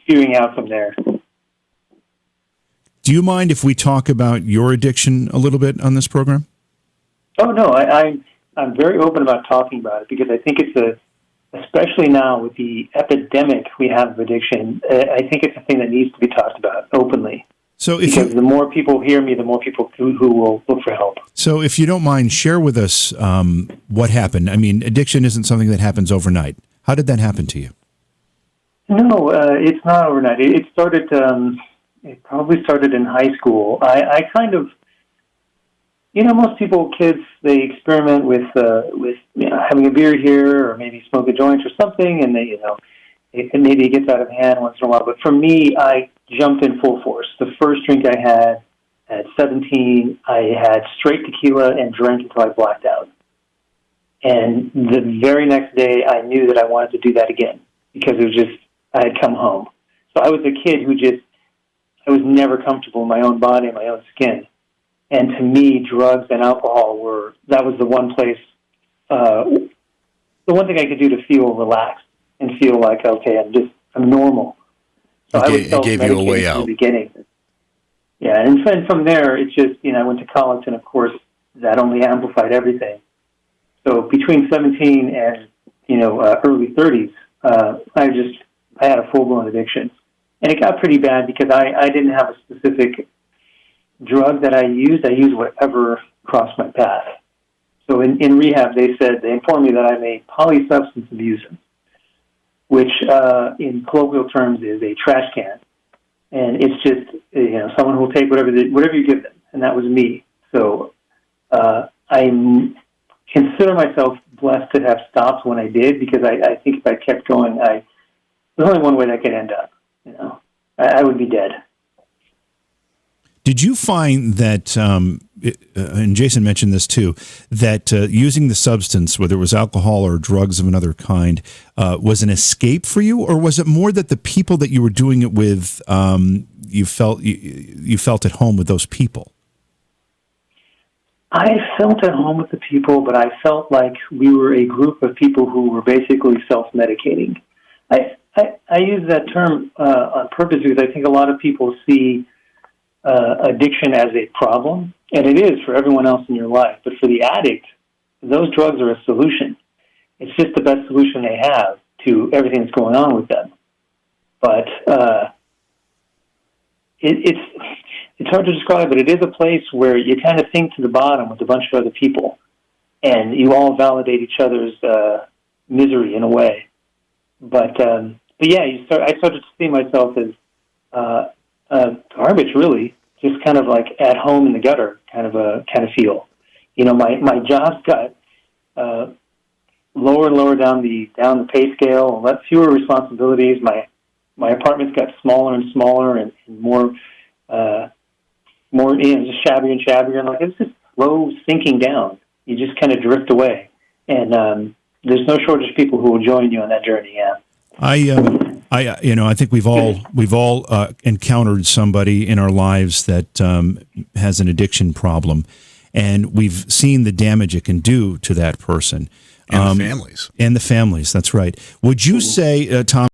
spewing out from there. Do you mind if we talk about your addiction a little bit on this program? Oh, no, I'm very open about talking about it because I think it's especially now with the epidemic we have of addiction, I think it's a thing that needs to be talked about openly. So because the more people hear me, the more people who will look for help. So if you don't mind, share with us what happened. I mean, addiction isn't something that happens overnight. How did that happen to you? No, it's not overnight. It started, it probably started in high school. I kind of, most people, kids, they experiment with having a beer here or maybe smoke a joint or something, and they, maybe it gets out of hand once in a while. But for me, I jumped in full force. The first drink I had at 17, I had straight tequila and drank until I blacked out. And the very next day, I knew that I wanted to do that again because it was just, I had come home. So I was a kid who I was never comfortable in my own body, my own skin. And to me, drugs and alcohol that was the one place, the one thing I could do to feel relaxed and feel like, okay, I'm normal. So it gave you a way out. In the beginning. Yeah, and from there, it's just, I went to college, and of course, that only amplified everything. So between 17 and, early 30s, I had a full-blown addiction. And it got pretty bad because I didn't have a specific drug that I used. I used whatever crossed my path. So in rehab, they informed me that I'm a polysubstance abuser, which in colloquial terms is a trash can. And it's just, someone who will take whatever you give them. And that was me. So I consider myself blessed to have stopped when I did, because I think if I kept going, there's only one way that could end up. I would be dead. Did you find that, and Jason mentioned this too, that using the substance, whether it was alcohol or drugs of another kind, was an escape for you, or was it more that the people that you were doing it with, you felt at home with those people? I felt at home with the people, but I felt like we were a group of people who were basically self-medicating. I use that term on purpose because I think a lot of people see addiction as a problem, and it is for everyone else in your life. But for the addict, those drugs are a solution. It's just the best solution they have to everything that's going on with them. But it's hard to describe, but it is a place where you kind of sink to the bottom with a bunch of other people, and you all validate each other's misery in a way. But yeah, I started to see myself as garbage, really, just kind of like at home in the gutter, kind of feel. My jobs got lower and lower down the pay scale, and fewer responsibilities. My apartments got smaller and smaller, and more just shabbier and shabbier. And it's just slow sinking down. You just kind of drift away, and there's no shortage of people who will join you on that journey. Yeah. I think we've all encountered somebody in our lives that has an addiction problem, and we've seen the damage it can do to that person. And the families. And the families, that's right. Would you say, Tom,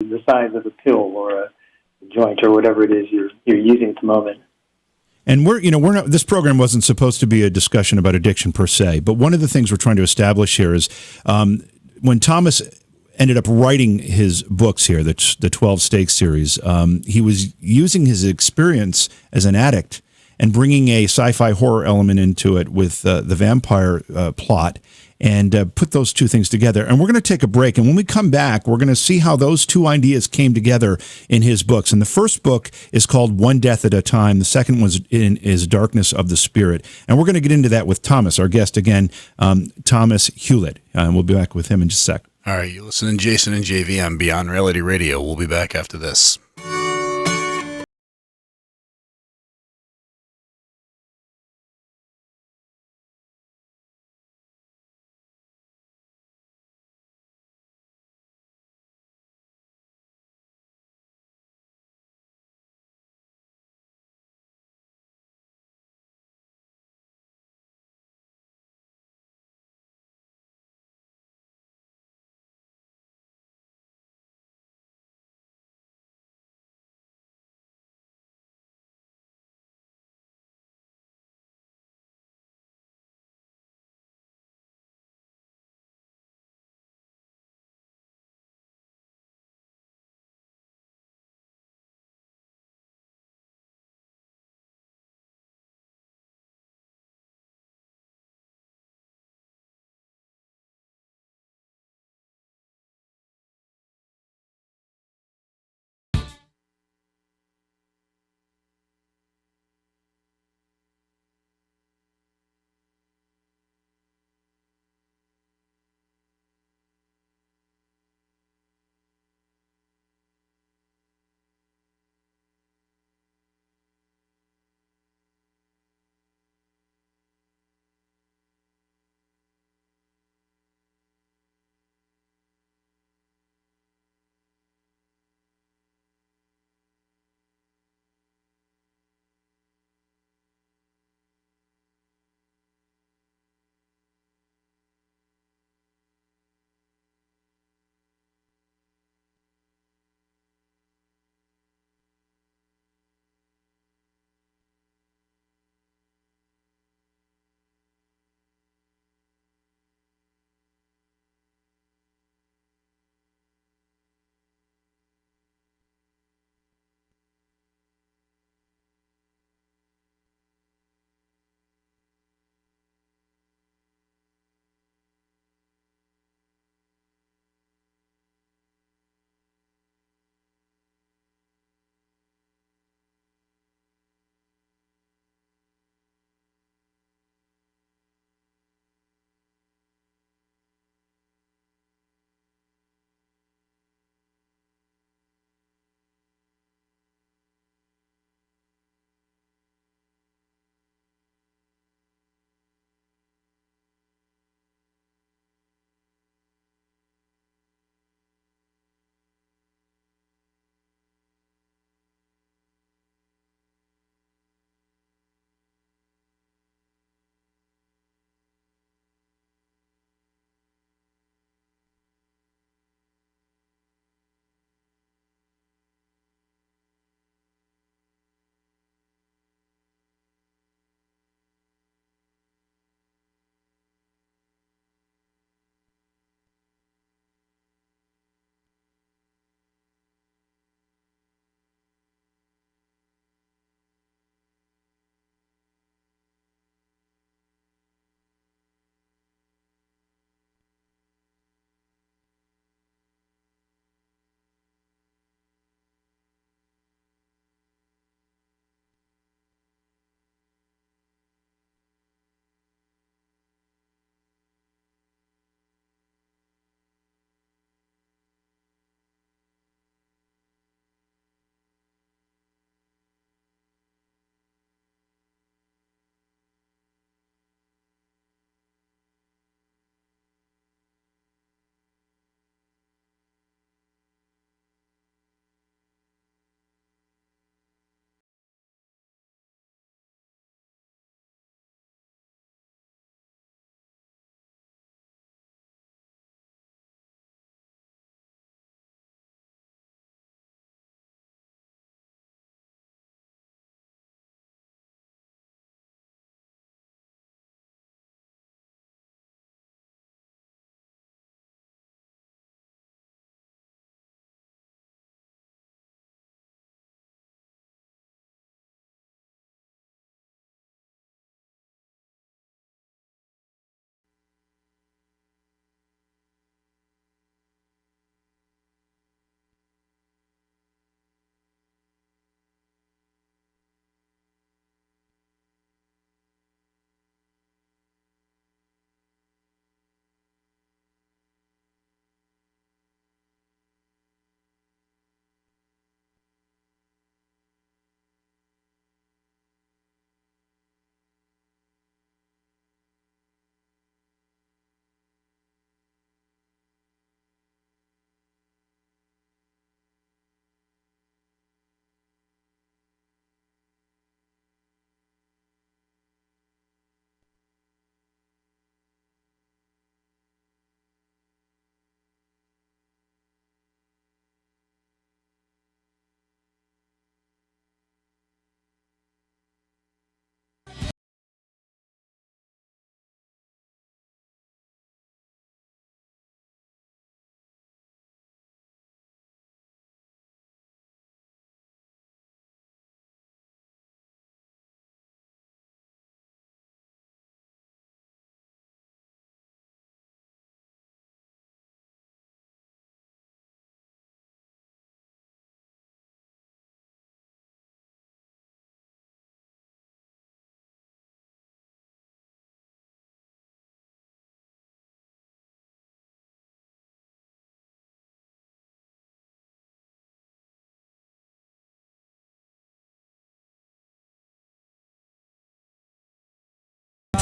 the size of a pill or a joint or whatever it is you're using at the moment. And we're not, this program wasn't supposed to be a discussion about addiction per se, but one of the things we're trying to establish here is when Thomas ended up writing his books here, the 12 Stakes series, he was using his experience as an addict and bringing a sci-fi horror element into it with the vampire plot. and put those two things together. And we're going to take a break. And when we come back, we're going to see how those two ideas came together in his books. And the first book is called One Death at a Time. The second one is Darkness of the Spirit. And we're going to get into that with Thomas, our guest again, Thomas Hewlett. We'll be back with him in just a sec. All right, you're listening to Jason and JV on Beyond Reality Radio. We'll be back after this.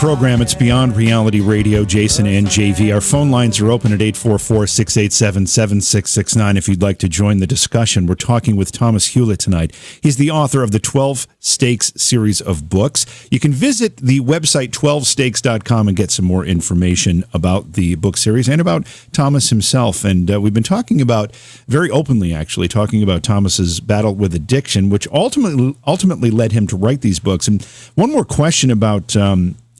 program. It's Beyond Reality Radio, Jason and JV. Our phone lines are open at 844-687-7669 if you'd like to join the discussion. We're talking with Thomas Hewlett tonight. He's the author of the 12 Stakes series of books. You can visit the website 12stakes.com and get some more information about the book series and about Thomas himself. And we've been talking about, very openly actually, talking about Thomas's battle with addiction, which ultimately led him to write these books. And one more question about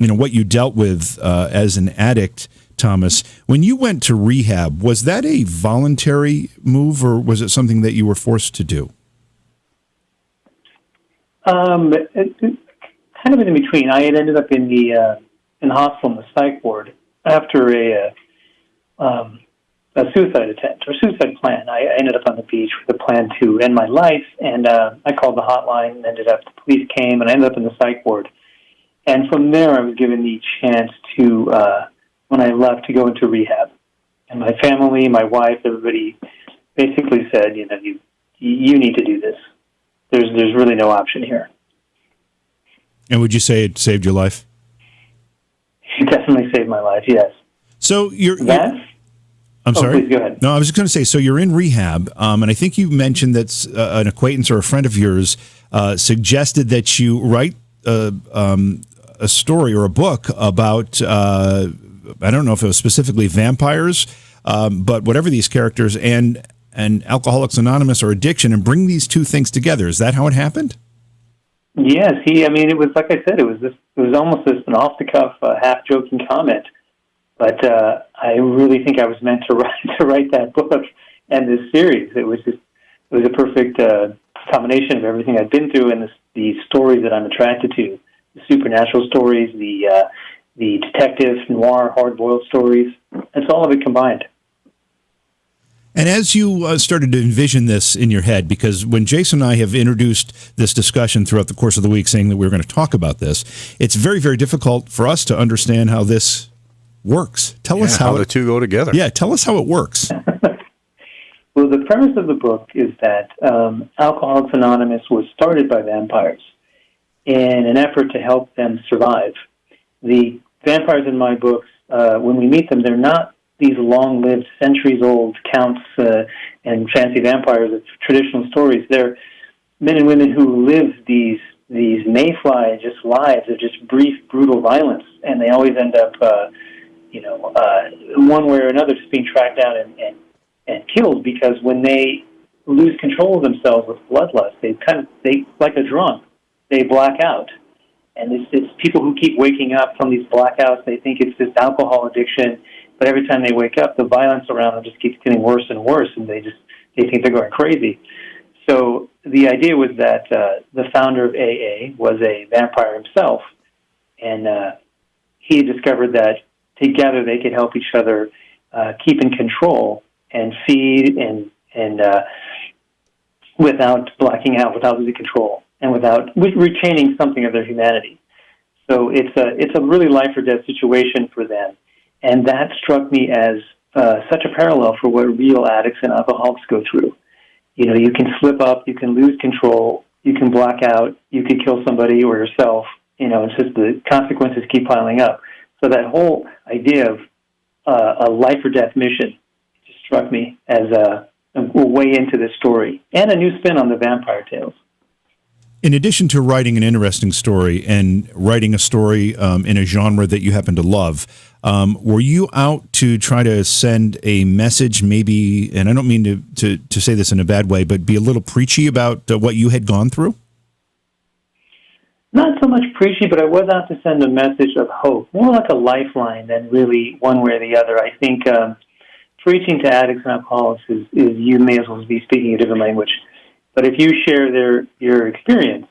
what you dealt with as an addict, Thomas. When you went to rehab, was that a voluntary move, or was it something that you were forced to do? Kind of in between. I had ended up in the hospital in the psych ward after a suicide attempt or suicide plan. I ended up on the beach with a plan to end my life, and I called the hotline, and the police came, and I ended up in the psych ward. And from there, I was given the chance to, when I left, to go into rehab. And my family, my wife, everybody basically said, you need to do this. There's really no option here. And would you say it saved your life? It definitely saved my life, yes. So I'm sorry? Please go ahead. No, I was just going to say, so you're in rehab, and I think you mentioned that an acquaintance or a friend of yours suggested that you write a story or a book about, I don't know if it was specifically vampires, but whatever these characters, and Alcoholics Anonymous or addiction, and bring these two things together. Is that how it happened? Yes, it was, like I said, it was almost an off-the-cuff, half-joking comment. But I really think I was meant to write that book and this series. It was a perfect combination of everything I'd been through and the stories that I'm attracted to, the supernatural stories, the detective, noir, hard-boiled stories. It's all of it combined. And as you started to envision this in your head, because when Jason and I have introduced this discussion throughout the course of the week saying that we were going to talk about this, it's very, very difficult for us to understand how this works. Tell us how the two go together. Yeah, tell us how it works. Well, the premise of the book is that Alcoholics Anonymous was started by vampires in an effort to help them survive. The vampires in my books, when we meet them, they're not these long-lived, centuries-old counts and fancy vampires of traditional stories. They're men and women who live these mayfly just lives of just brief, brutal violence, and they always end up, one way or another, just being tracked down and killed, because when they lose control of themselves with bloodlust, they like a drunk, they black out. And it's people who keep waking up from these blackouts. They think it's just alcohol addiction, but every time they wake up, the violence around them just keeps getting worse and worse, and they think they're going crazy. So the idea was that the founder of AA was a vampire himself, and he discovered that together they could help each other keep in control and feed and without blacking out, without losing control, and without retaining something of their humanity. So it's a really life or death situation for them, and that struck me as such a parallel for what real addicts and alcoholics go through. You can slip up, you can lose control, you can black out, you could kill somebody or yourself. It's just the consequences keep piling up. So that whole idea of a life or death mission just struck me as a way into this story and a new spin on the vampire tales. In addition to writing an interesting story and writing a story in a genre that you happen to love, were you out to try to send a message, maybe, and I don't mean to say this in a bad way, but be a little preachy about what you had gone through? Not so much preachy, but I was out to send a message of hope, more like a lifeline than really one way or the other. I think preaching to addicts and alcoholics is you may as well be speaking a different language. But if you share your experience,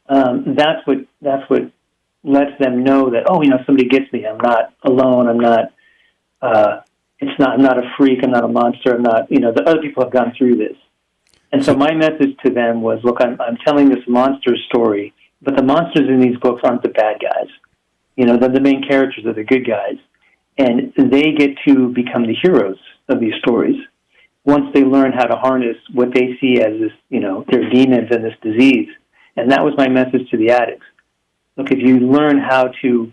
that's what lets them know that, somebody gets me. I'm not alone. I'm not. I'm not a freak. I'm not a monster. I'm not. The other people have gone through this. And so my message to them was, look, I'm telling this monster story, but the monsters in these books aren't the bad guys. They're the main characters are the good guys, and they get to become the heroes of these stories once they learn how to harness what they see as this, their demons and this disease. And that was my message to the addicts. look, if you learn how to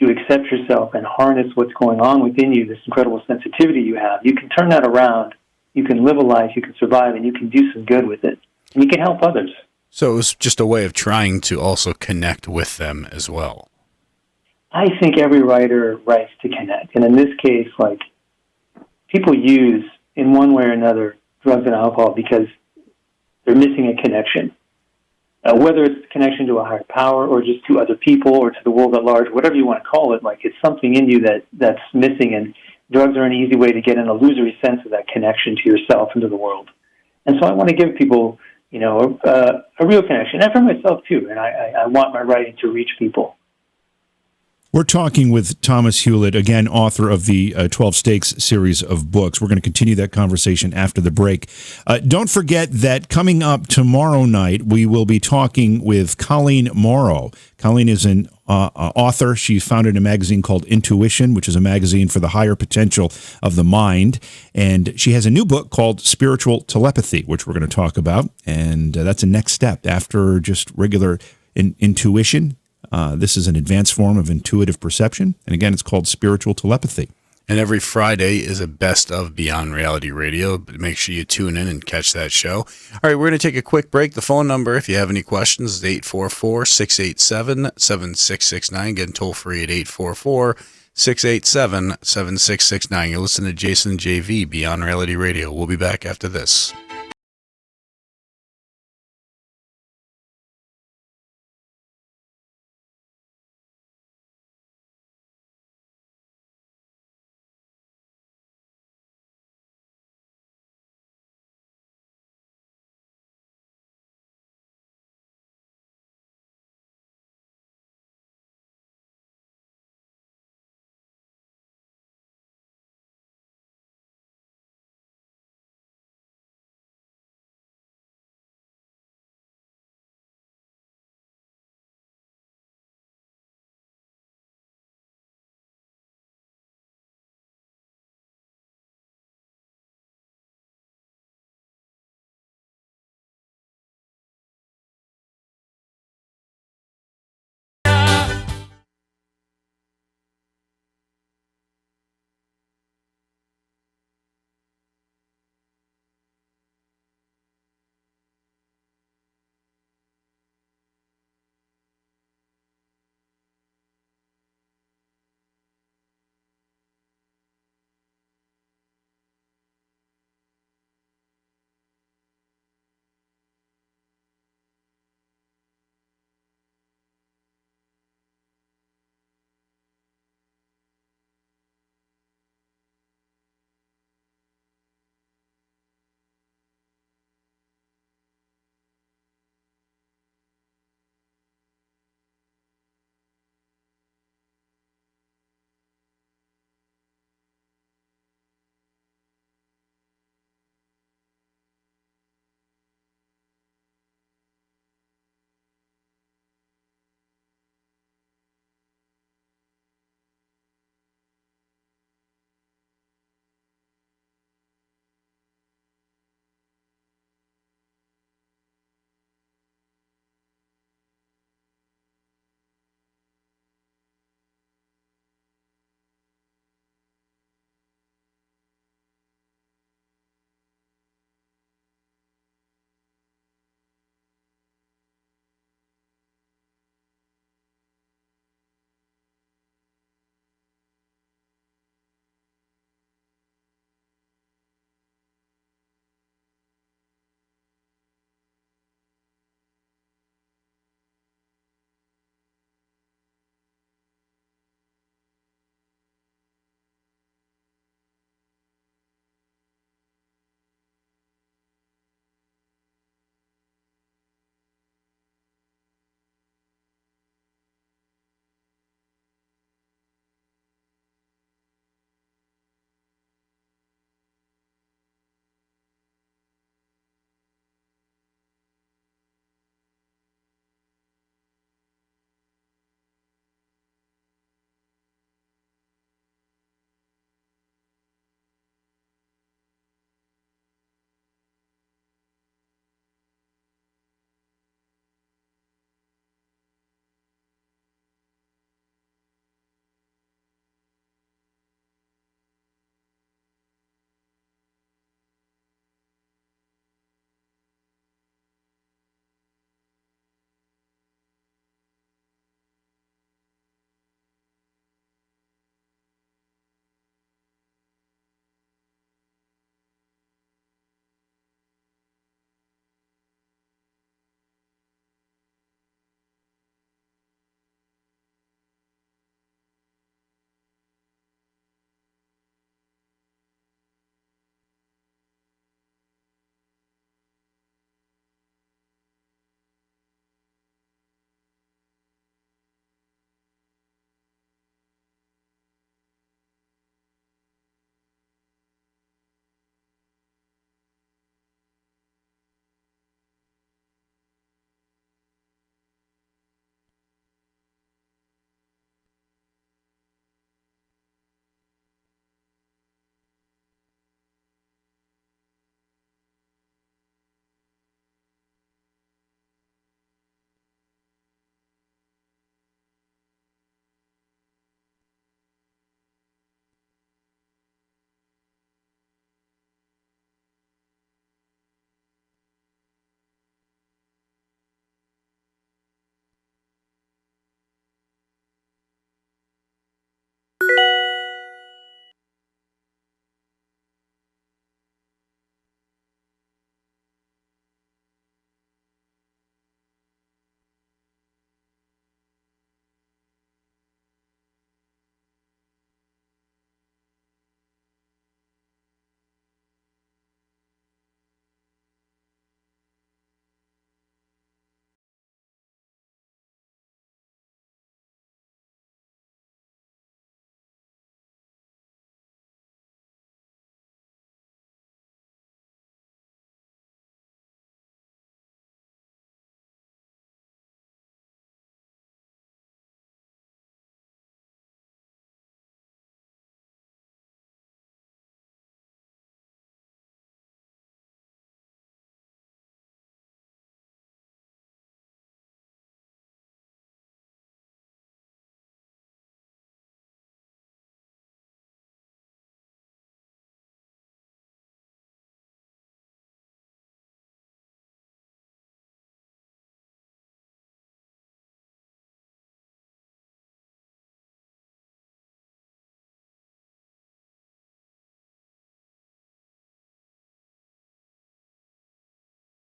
accept yourself and harness what's going on within you, this incredible sensitivity you have, you can turn that around. You can live a life, you can survive, and you can do some good with it. And you can help others. So it was just a way of trying to also connect with them as well. I think every writer writes to connect. And in this case, like, people use, in one way or another, drugs and alcohol because they're missing a connection. Whether it's a connection to a higher power or just to other people or to the world at large, whatever you want to call it, like, it's something in you that's missing, and drugs are an easy way to get an illusory sense of that connection to yourself and to the world. And so I want to give people, a real connection, and for myself too, and I want my writing to reach people. We're talking with Thomas Hewlett, again, author of the 12 Stakes series of books. We're going to continue that conversation after the break. Don't forget that coming up tomorrow night, we will be talking with Colleen Morrow. Colleen is an author. She founded a magazine called Intuition, which is a magazine for the higher potential of the mind. And she has a new book called Spiritual Telepathy, which we're going to talk about. And that's a next step after just regular intuition. This is an advanced form of intuitive perception. And again, it's called Spiritual Telepathy. And every Friday is a best of Beyond Reality Radio. But make sure you tune in and catch that show. All right, we're going to take a quick break. The phone number, if you have any questions, is 844-687-7669. Getting toll free at 844-687-7669. You're listening to Jason JV, Beyond Reality Radio. We'll be back after this.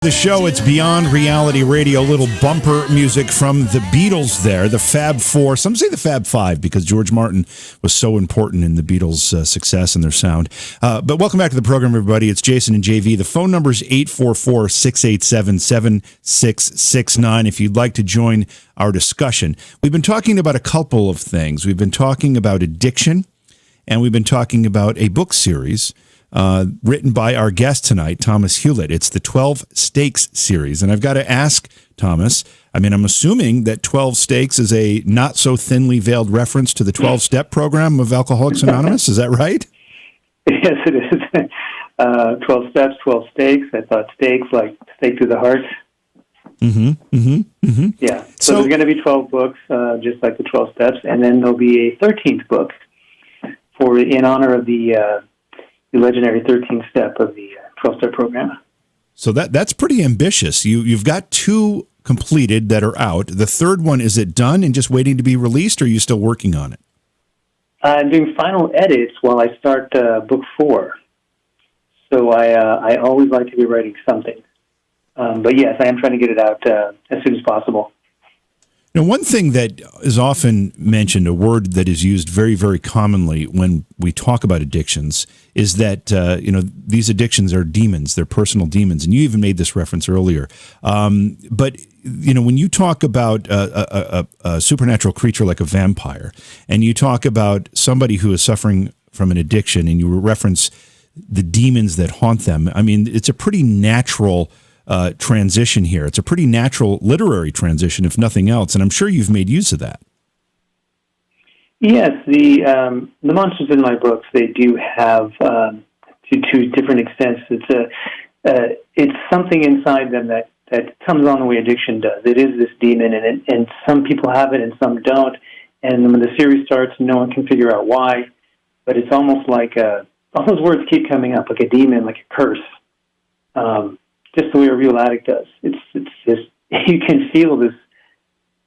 The show, it's Beyond Reality Radio, little bumper music from the Beatles there, the Fab Four. Some say the Fab Five because George Martin was so important in the Beatles' success and their sound. But welcome back to the program, everybody. It's Jason and JV. The phone number is 844-687-7669 if you'd like to join our discussion. We've been talking about a couple of things. We've been talking about addiction, and we've been talking about a book series written by our guest tonight, Thomas Hewlett. It's the 12 Stakes series. And I've got to ask Thomas, I'm assuming that 12 Stakes is a not so thinly veiled reference to the 12-step program of Alcoholics Anonymous. Is that right? Yes, it is. 12 steps, 12 stakes. I thought stakes like stake to the heart. Yeah. So there's going to be 12 books, just like the 12 steps. And then there'll be a 13th book in honor of the legendary 13th step of the 12-step program. So that's pretty ambitious. You've got two completed that are out. The third one, is it done and just waiting to be released, or are you still working on it? I'm doing final edits while I start book 4. So I always like to be writing something. But yes, I am trying to get it out as soon as possible. Now, one thing that is often mentioned, a word that is used very, very commonly when we talk about addictions, is that these addictions are demons; they're personal demons. And you even made this reference earlier. But when you talk about a supernatural creature like a vampire, and you talk about somebody who is suffering from an addiction, and you reference the demons that haunt them, it's a pretty natural transition here. It's a pretty natural literary transition, if nothing else, and I'm sure you've made use of that. Yes, the monsters in my books, they do have, to different extents, it's something inside them that comes on the way addiction does. It is this demon, and some people have it and some don't, and when the series starts, no one can figure out why, but it's almost like all those words keep coming up, like a demon, like a curse. Just the way a real addict does. It's just, you can feel this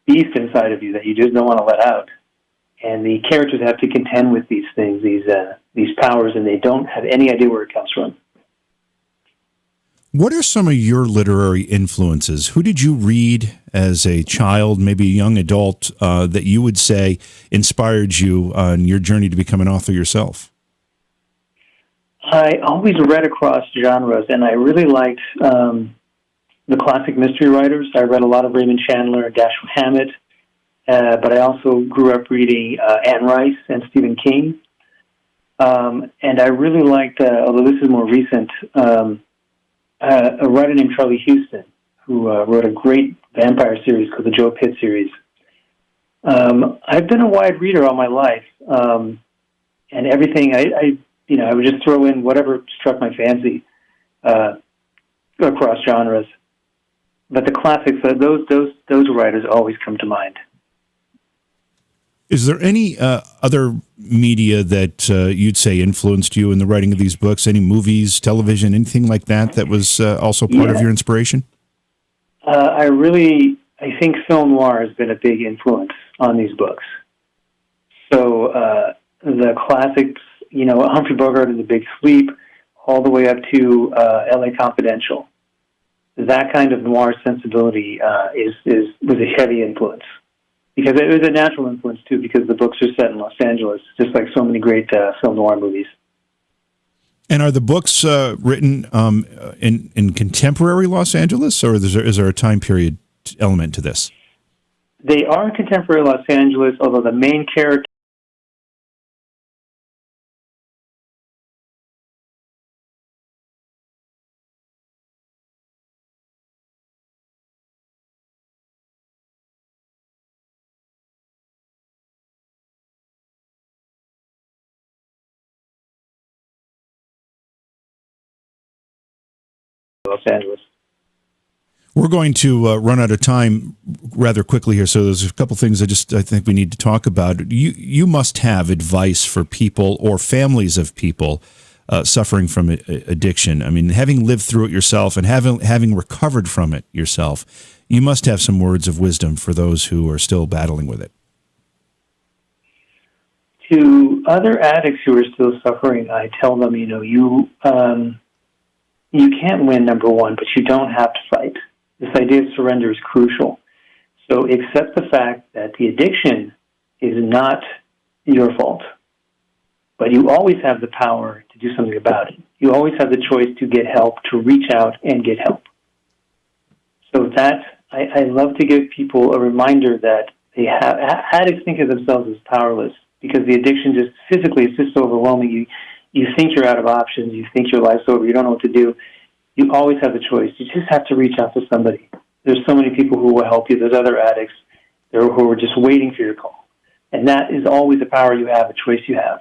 beast inside of you that you just don't want to let out. And the characters have to contend with these things, these powers, and they don't have any idea where it comes from. What are some of your literary influences? Who did you read as a child, maybe a young adult, that you would say inspired you on your journey to become an author yourself? I always read across genres, and I really liked the classic mystery writers. I read a lot of Raymond Chandler and Dashiell Hammett, but I also grew up reading Anne Rice and Stephen King. And I really liked, although this is more recent, a writer named Charlie Houston, who wrote a great vampire series called the Joe Pitt series. I've been a wide reader all my life, and everything I would just throw in whatever struck my fancy across genres. But the classics, those writers always come to mind. Is there any other media that you'd say influenced you in the writing of these books? Any movies, television, anything like that was also part of your inspiration? I think film noir has been a big influence on these books. So the classics, Humphrey Bogart and The Big Sleep, all the way up to L.A. Confidential. That kind of noir sensibility was a heavy influence. Because it was a natural influence, too, because the books are set in Los Angeles, just like so many great film noir movies. And are the books written in contemporary Los Angeles, or is there a time period element to this? They are in contemporary Los Angeles, although the main character Los Angeles. We're going to run out of time rather quickly here, so there's a couple things I think we need to talk about. You must have advice for people or families of people suffering from addiction. I mean, having lived through it yourself and having recovered from it yourself, you must have some words of wisdom for those who are still battling with it. To other addicts who are still suffering, I tell them, you you can't win, number one, but you don't have to fight. This idea of surrender is crucial. So accept the fact that the addiction is not your fault, but you always have the power to do something about it. You always have the choice to get help, to reach out and get help. So I love to give people a reminder that they have, addicts think of themselves as powerless because the addiction just physically is just overwhelming. You think you're out of options. You think your life's over. You don't know what to do. You always have the choice. You just have to reach out to somebody. There's so many people who will help you. There's other addicts who are just waiting for your call. And that is always a power you have, a choice you have.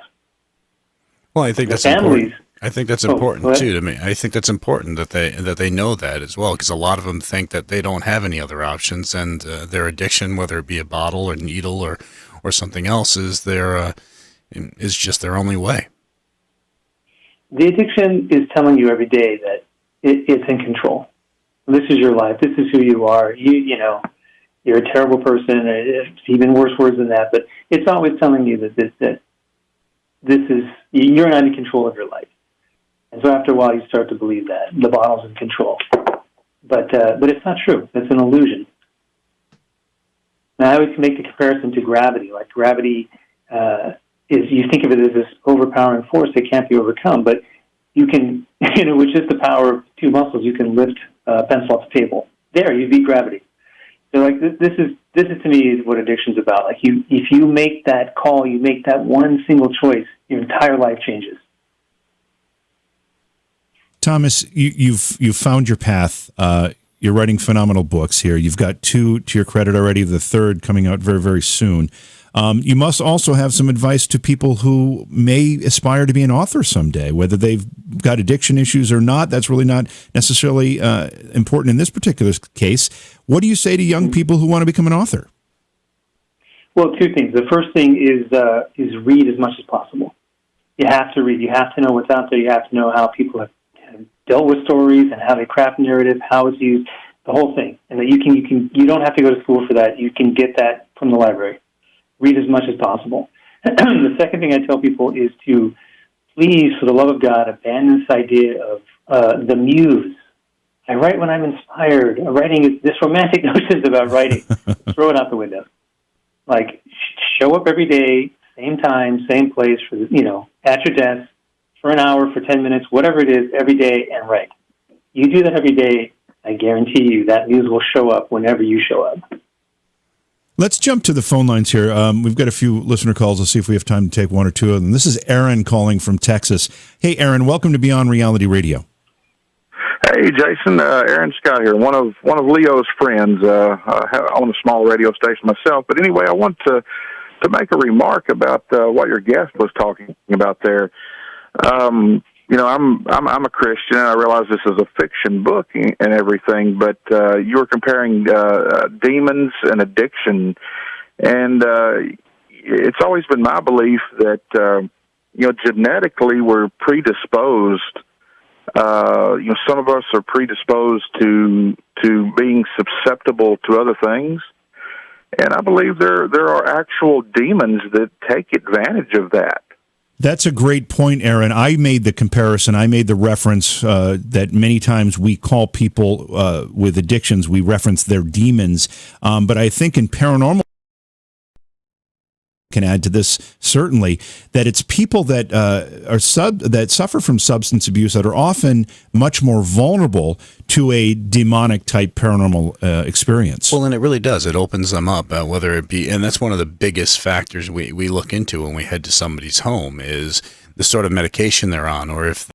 Well, I think that's important. I think that's important too to me. I think that's important that they know that as well, because a lot of them think that they don't have any other options, and their addiction, whether it be a bottle or needle or something else, is just their only way. The addiction is telling you every day that it's in control. This is your life. This is who you are. You know, you're a terrible person. It's even worse words than that, but it's always telling you that you're not in control of your life. And so after a while, you start to believe that the bottle's in control. But it's not true. It's an illusion. Now, I always make the comparison to gravity. Like gravity you think of it as this overpowering force that can't be overcome. But you can, with just the power of two muscles, you can lift a pencil off the table. There, you beat gravity. So, like this is to me is what addiction's about. Like if you make that call, you make that one single choice, your entire life changes. Thomas, you've found your path. You're writing phenomenal books here. You've got 2 to your credit already, the 3rd coming out very, very soon. You must also have some advice to people who may aspire to be an author someday, whether they've got addiction issues or not. That's really not necessarily important in this particular case. What do you say to young people who want to become an author? Well, 2 things. The first thing is read as much as possible. You have to read. You have to know what's out there. You have to know how people have dealt with stories and how they craft narrative, how it's used, the whole thing. And that you don't have to go to school for that. You can get that from the library. Read as much as possible. The second thing I tell people is to please, for the love of God, abandon this idea of the muse. I write when I'm inspired. Writing is this romantic notions about writing. Throw it out the window. Like, show up every day, same time, same place, at your desk, for an hour, for 10 minutes, whatever it is, every day, and write. You do that every day, I guarantee you that muse will show up whenever you show up. Let's jump to the phone lines here. We've got a few listener calls. Let's see if we have time to take 1 or 2 of them. This is Aaron calling from Texas. Hey, Aaron, welcome to Beyond Reality Radio. Hey, Jason. Aaron Scott here, one of Leo's friends. I own a small radio station myself. But anyway, I want to make a remark about what your guest was talking about there. I'm a Christian. I realize this is a fiction book and everything, but you were comparing demons and addiction, and it's always been my belief that genetically we're predisposed. Some of us are predisposed to being susceptible to other things, and I believe there are actual demons that take advantage of that. That's a great point, Aaron. I made the comparison. I made the reference that many times we call people with addictions, we reference their demons. But I think in paranormal, can add to this certainly that it's people that that suffer from substance abuse that are often much more vulnerable to a demonic type paranormal experience. Well, and it really does. It opens them up, whether it be, and that's one of the biggest factors we look into when we head to somebody's home is the sort of medication they're on, or if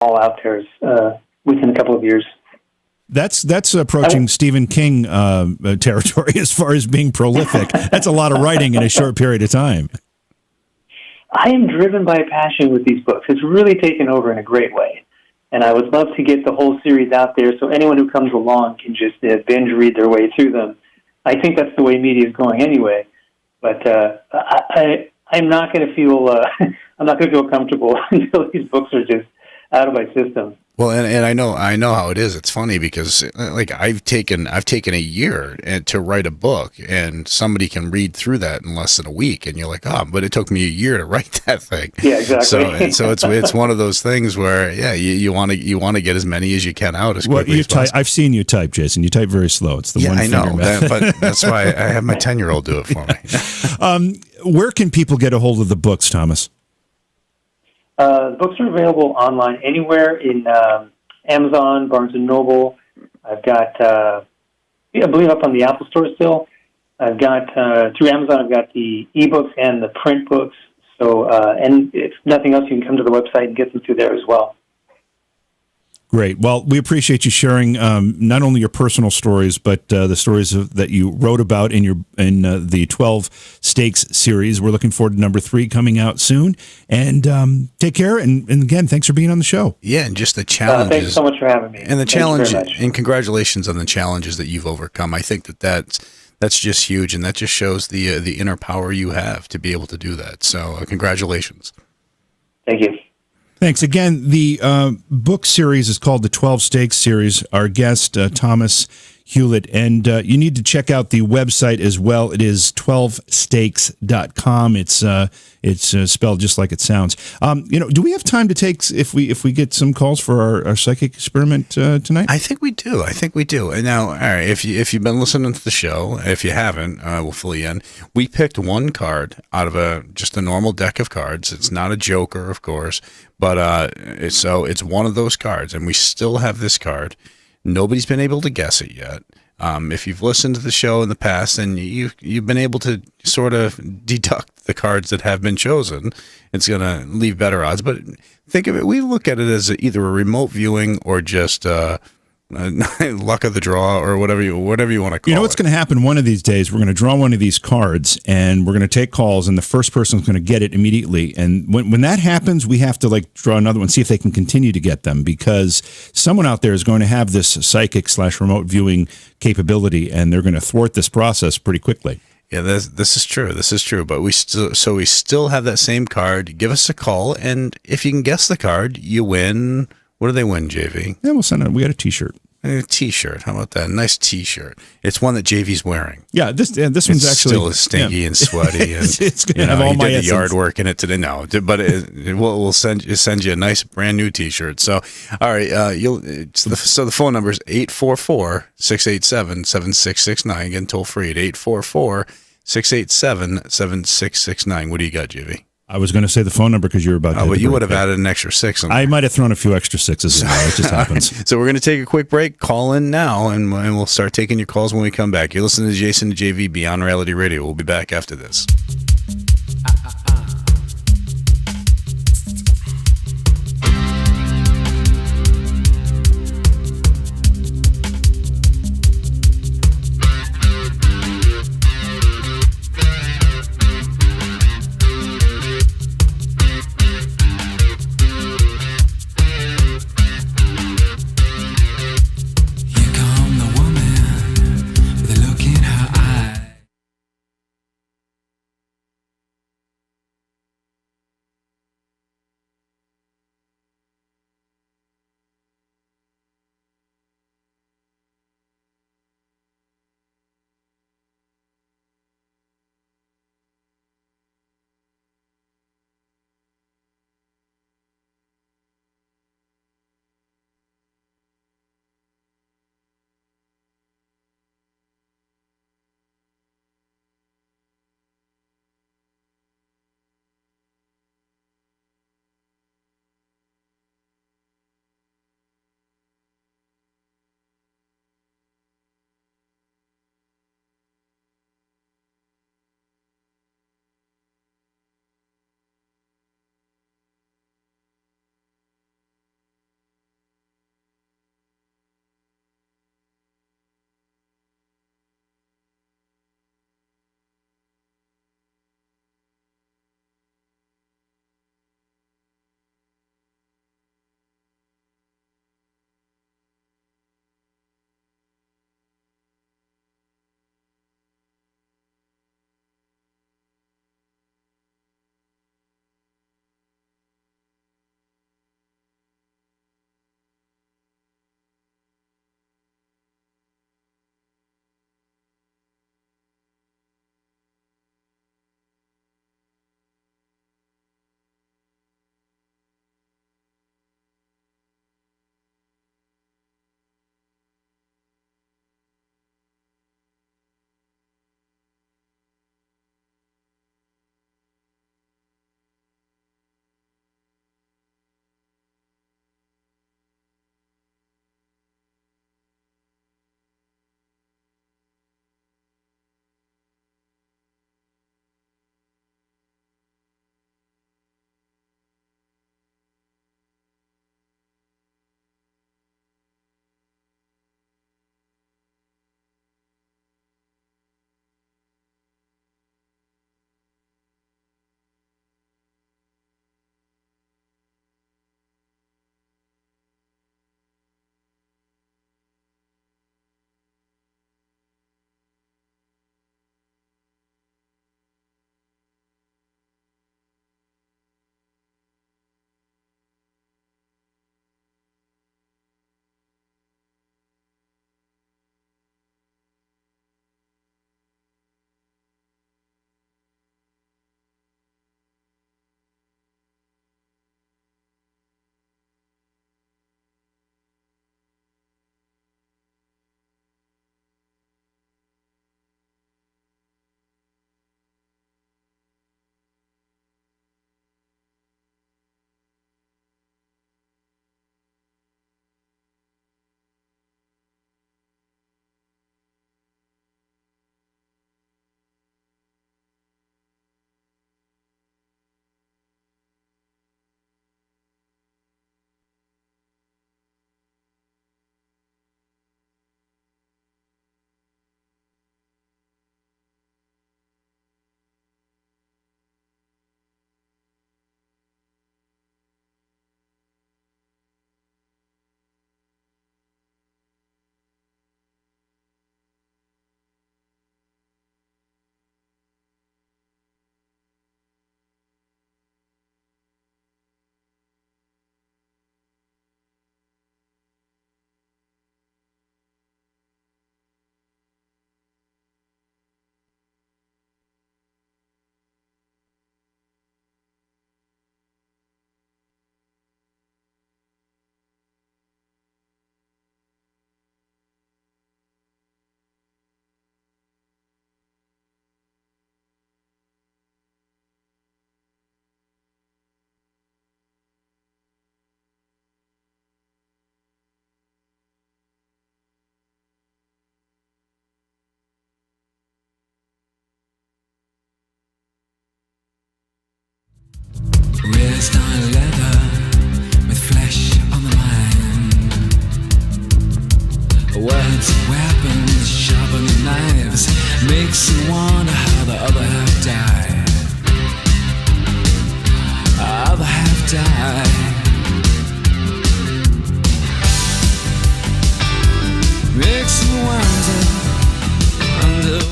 all out there within a couple of years. That's approaching Stephen King territory as far as being prolific. That's a lot of writing in a short period of time. I am driven by a passion with these books. It's really taken over in a great way. And I would love to get the whole series out there so anyone who comes along can just binge read their way through them. I think that's the way media is going anyway. But I'm not going to feel I'm not going to feel comfortable until these books are just out of my system. Well, and I know how it is. It's funny because like I've taken a year to write a book, and somebody can read through that in less than a week, and you're like, oh, but it took me a year to write that thing. Yeah, exactly. So it's one of those things where you want to get as many as you can out as quickly as possible. I've seen you type, Jason. You type very slow. It's the one finger method. But that's why I have my 10-year-old do it for me. Where can people get a hold of the books, Thomas? The books are available online anywhere in Amazon, Barnes & Noble. I've got, I believe up on the Apple Store still. I've got, through Amazon, I've got the ebooks and the print books. So, and if nothing else, you can come to the website and get them through there as well. Great. Well, we appreciate you sharing not only your personal stories, but the stories that you wrote about in the 12 Stakes series. We're looking forward to number 3 coming out soon. And take care. And again, thanks for being on the show. Yeah, and just the challenges. Thanks so much for having me. And the challenge, and congratulations on the challenges that you've overcome. I think that's just huge, and that just shows the inner power you have to be able to do that. So congratulations. Thank you. Thanks. Again, the book series is called the 12 Stakes series. Our guest, Thomas Hewlett, and you need to check out the website as well. It is 12stakes.com. It's spelled just like it sounds. Do we have time to take if we get some calls for our psychic experiment tonight? I think we do. And now, all right, if you've been listening to the show, if you haven't, we'll fill you in. We picked one card out of just a normal deck of cards. It's not a joker, of course, but it's one of those cards, and we still have this card. Nobody's been able to guess it yet. If you've listened to the show in the past, and you've been able to sort of deduct the cards that have been chosen, it's going to leave better odds. But think of it, we look at it as either a remote viewing or just luck of the draw, or whatever you want to call it. You know what's going to happen one of these days? We're going to draw one of these cards, and we're going to take calls, and the first person's going to get it immediately. And when that happens, we have to draw another one, see if they can continue to get them, because someone out there is going to have this psychic/remote viewing capability, and they're going to thwart this process pretty quickly. Yeah, this is true. This is true. But we still have that same card. Give us a call, and if you can guess the card, you win. What do they win, JV? Yeah, we'll send it. We got a T-shirt. A T-shirt. How about that? Nice T-shirt. It's one that JV's wearing. Yeah, this one's actually still stinky and sweaty. And, it's going to have all my essence. The yard work in it today. No, but we'll send you a nice brand new T-shirt. So, all right, so the phone number is 844-687-7669. Again, toll free at 844-687-7669. What do you got, JV? I was going to say the phone number because you were about to. Oh, but you would have added an extra 6 on there. I might have thrown a few extra 6s in there. It just happens. So we're going to take a quick break. Call in now, and we'll start taking your calls when we come back. You're listening to Jason and JV Beyond Reality Radio. We'll be back after this.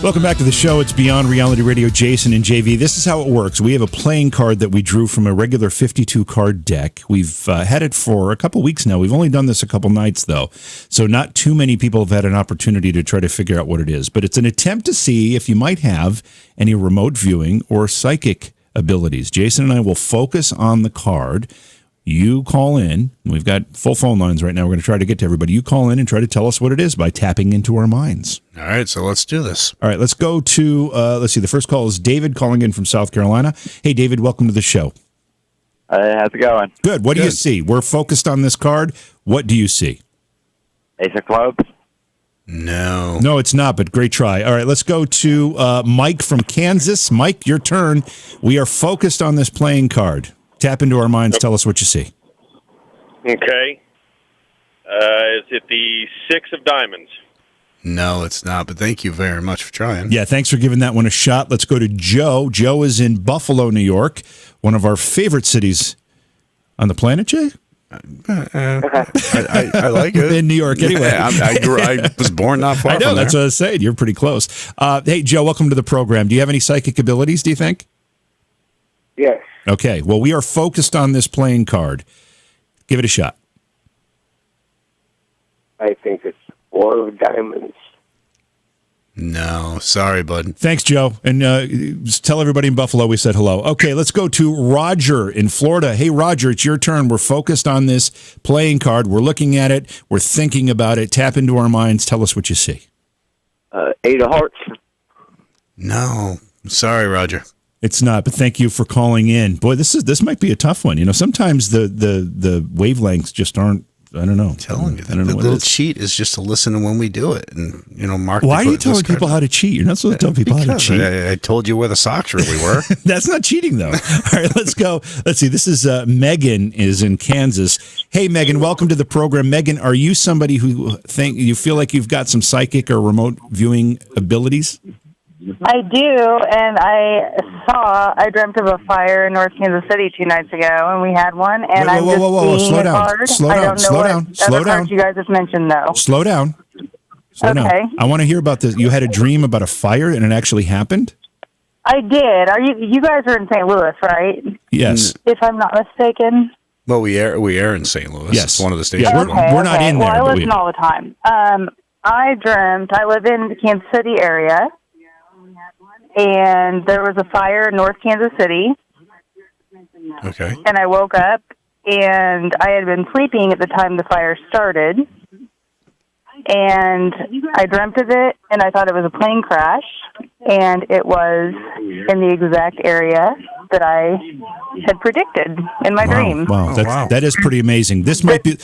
Welcome back to the show. It's Beyond Reality Radio. Jason and JV. This is how it works. We have a playing card that we drew from a regular 52-card deck. We've had it for a couple weeks now. We've only done this a couple nights, though, so not too many people have had an opportunity to try to figure out what it is. But it's an attempt to see if you might have any remote viewing or psychic abilities. Jason and I will focus on the card. You call in. We've got full phone lines right now. We're going to try to get to everybody. You call in and try to tell us what it is by tapping into our minds. All right, so let's do this. All right, let's go to, let's see, the first call is David calling in from South Carolina. Hey, David, welcome to the show. How's it going? Good. What do you see? We're focused on this card. What do you see? Ace of Clubs? No. No, it's not, but great try. All right, let's go to Mike from Kansas. Mike, your turn. We are focused on this playing card. Tap into our minds. Tell us what you see. Okay. Is it the Six of Diamonds? No, it's not, but thank you very much for trying. Yeah, thanks for giving that one a shot. Let's go to Joe. Joe is in Buffalo, New York, one of our favorite cities on the planet, Jay? I like it. In New York, anyway. I was born not far I know, from that's there. what I was saying. You're pretty close. Hey, Joe, welcome to the program. Do you have any psychic abilities, do you think? Yes. Okay, well, we are focused on this playing card. Give it a shot. I think it's Four of Diamonds. No, sorry, bud. Thanks, Joe. And just tell everybody in Buffalo we said hello. Okay, let's go to Roger in Florida. Hey, Roger, it's your turn. We're focused on this playing card. We're looking at it. We're thinking about it. Tap into our minds. Tell us what you see. Eight of Hearts. No, sorry, Roger. It's not, but thank you for calling in. Boy, this might be a tough one. You know, sometimes the wavelengths just aren't. I don't know. I'm telling you, I don't know the what little it is. cheat is just to listen to when we do it, and mark. Why are you telling people how to cheat? You're not supposed to tell people how to cheat. I told you where the socks really were. That's not cheating, though. All right, let's go. Let's see. This is Megan is in Kansas. Hey, Megan, welcome to the program. Megan, are you somebody who you feel like you've got some psychic or remote viewing abilities? I do, and I dreamt of a fire in North Kansas City 2 nights ago, and we had one, and I'm just seeing slow it down. hard. Slow I down. don't know Slow what down. Slow other down. cards you guys have mentioned, though. Slow down. Slow Okay. down. I want to hear about this. You had a dream about a fire, and it actually happened? I did. Are you guys are in St. Louis, right? Yes. If I'm not mistaken. Well, we air in St. Louis. Yes. It's one of the stations. Yeah, we're not in there. Well, I but listen all the time. I live in the Kansas City area, and there was a fire in North Kansas City. Okay. And I woke up, and I had been sleeping at the time the fire started, and I dreamt of it, and I thought it was a plane crash, and it was in the exact area that I had predicted in my dream. Wow, that is pretty amazing. This might be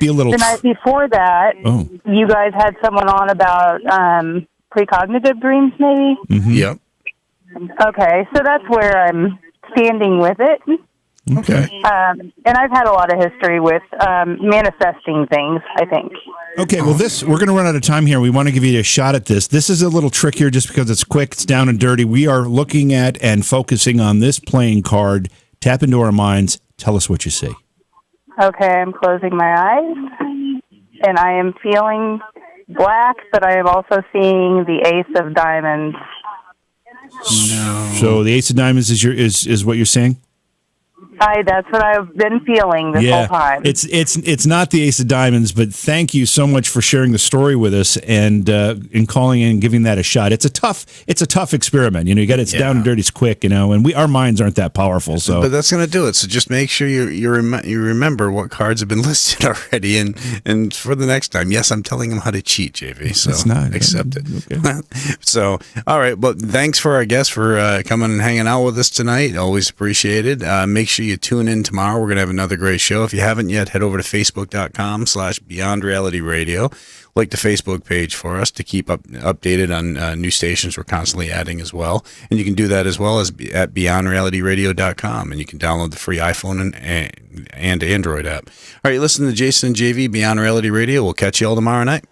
a little. The night before that, you guys had someone on about precognitive dreams, maybe? Mm-hmm. Yep. Okay, so that's where I'm standing with it. Okay. And I've had a lot of history with manifesting things, I think. Okay, well, we're going to run out of time here. We want to give you a shot at this. This is a little trickier just because it's quick, it's down and dirty. We are looking at and focusing on this playing card. Tap into our minds. Tell us what you see. Okay, I'm closing my eyes, and I am feeling black, but I am also seeing the Ace of Diamonds. No. So the Ace of Diamonds is what you're saying? That's what I've been feeling this whole time. It's not the Ace of Diamonds, but thank you so much for sharing the story with us and calling in and giving that a shot. It's a tough experiment. You know, it's down and dirty, it's quick. You know, and our minds aren't that powerful. So, but that's going to do it. So just make sure you remember what cards have been listed already, and for the next time, yes, I'm telling them how to cheat, JV. So it's not accept it. Okay. So all right, but thanks for our guests for coming and hanging out with us tonight. Always appreciated. Make sure you tune in tomorrow. We're going to have another great show. If you haven't yet, head over to facebook.com/Beyond Reality Radio. Like the Facebook page for us to keep updated on new stations we're constantly adding as well. And you can do that as well as at beyondrealityradio.com. And you can download the free iPhone and Android app. All right, listen to Jason and JV, Beyond Reality Radio. We'll catch you all tomorrow night.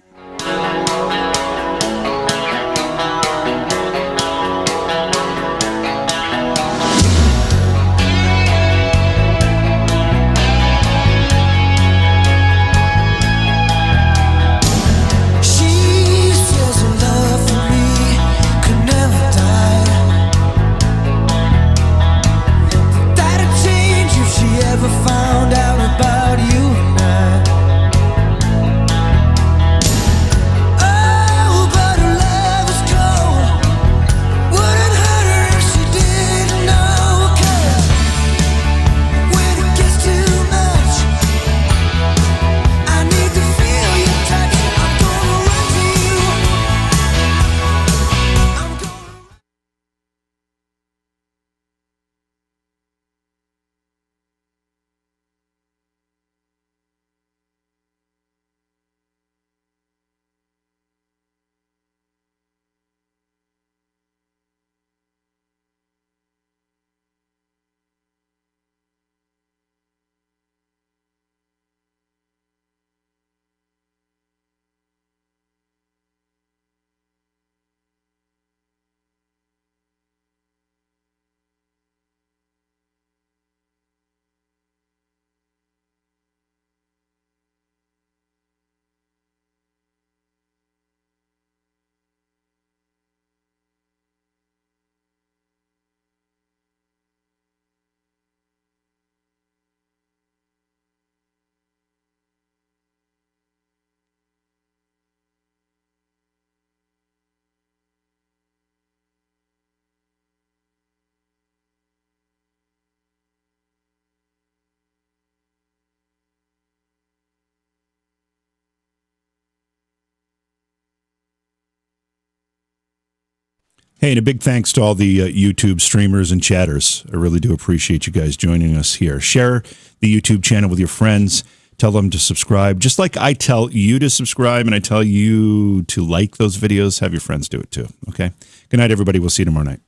Hey, and a big thanks to all the YouTube streamers and chatters. I really do appreciate you guys joining us here. Share the YouTube channel with your friends. Tell them to subscribe. Just like I tell you to subscribe and I tell you to like those videos, have your friends do it too. Okay? Good night, everybody. We'll see you tomorrow night.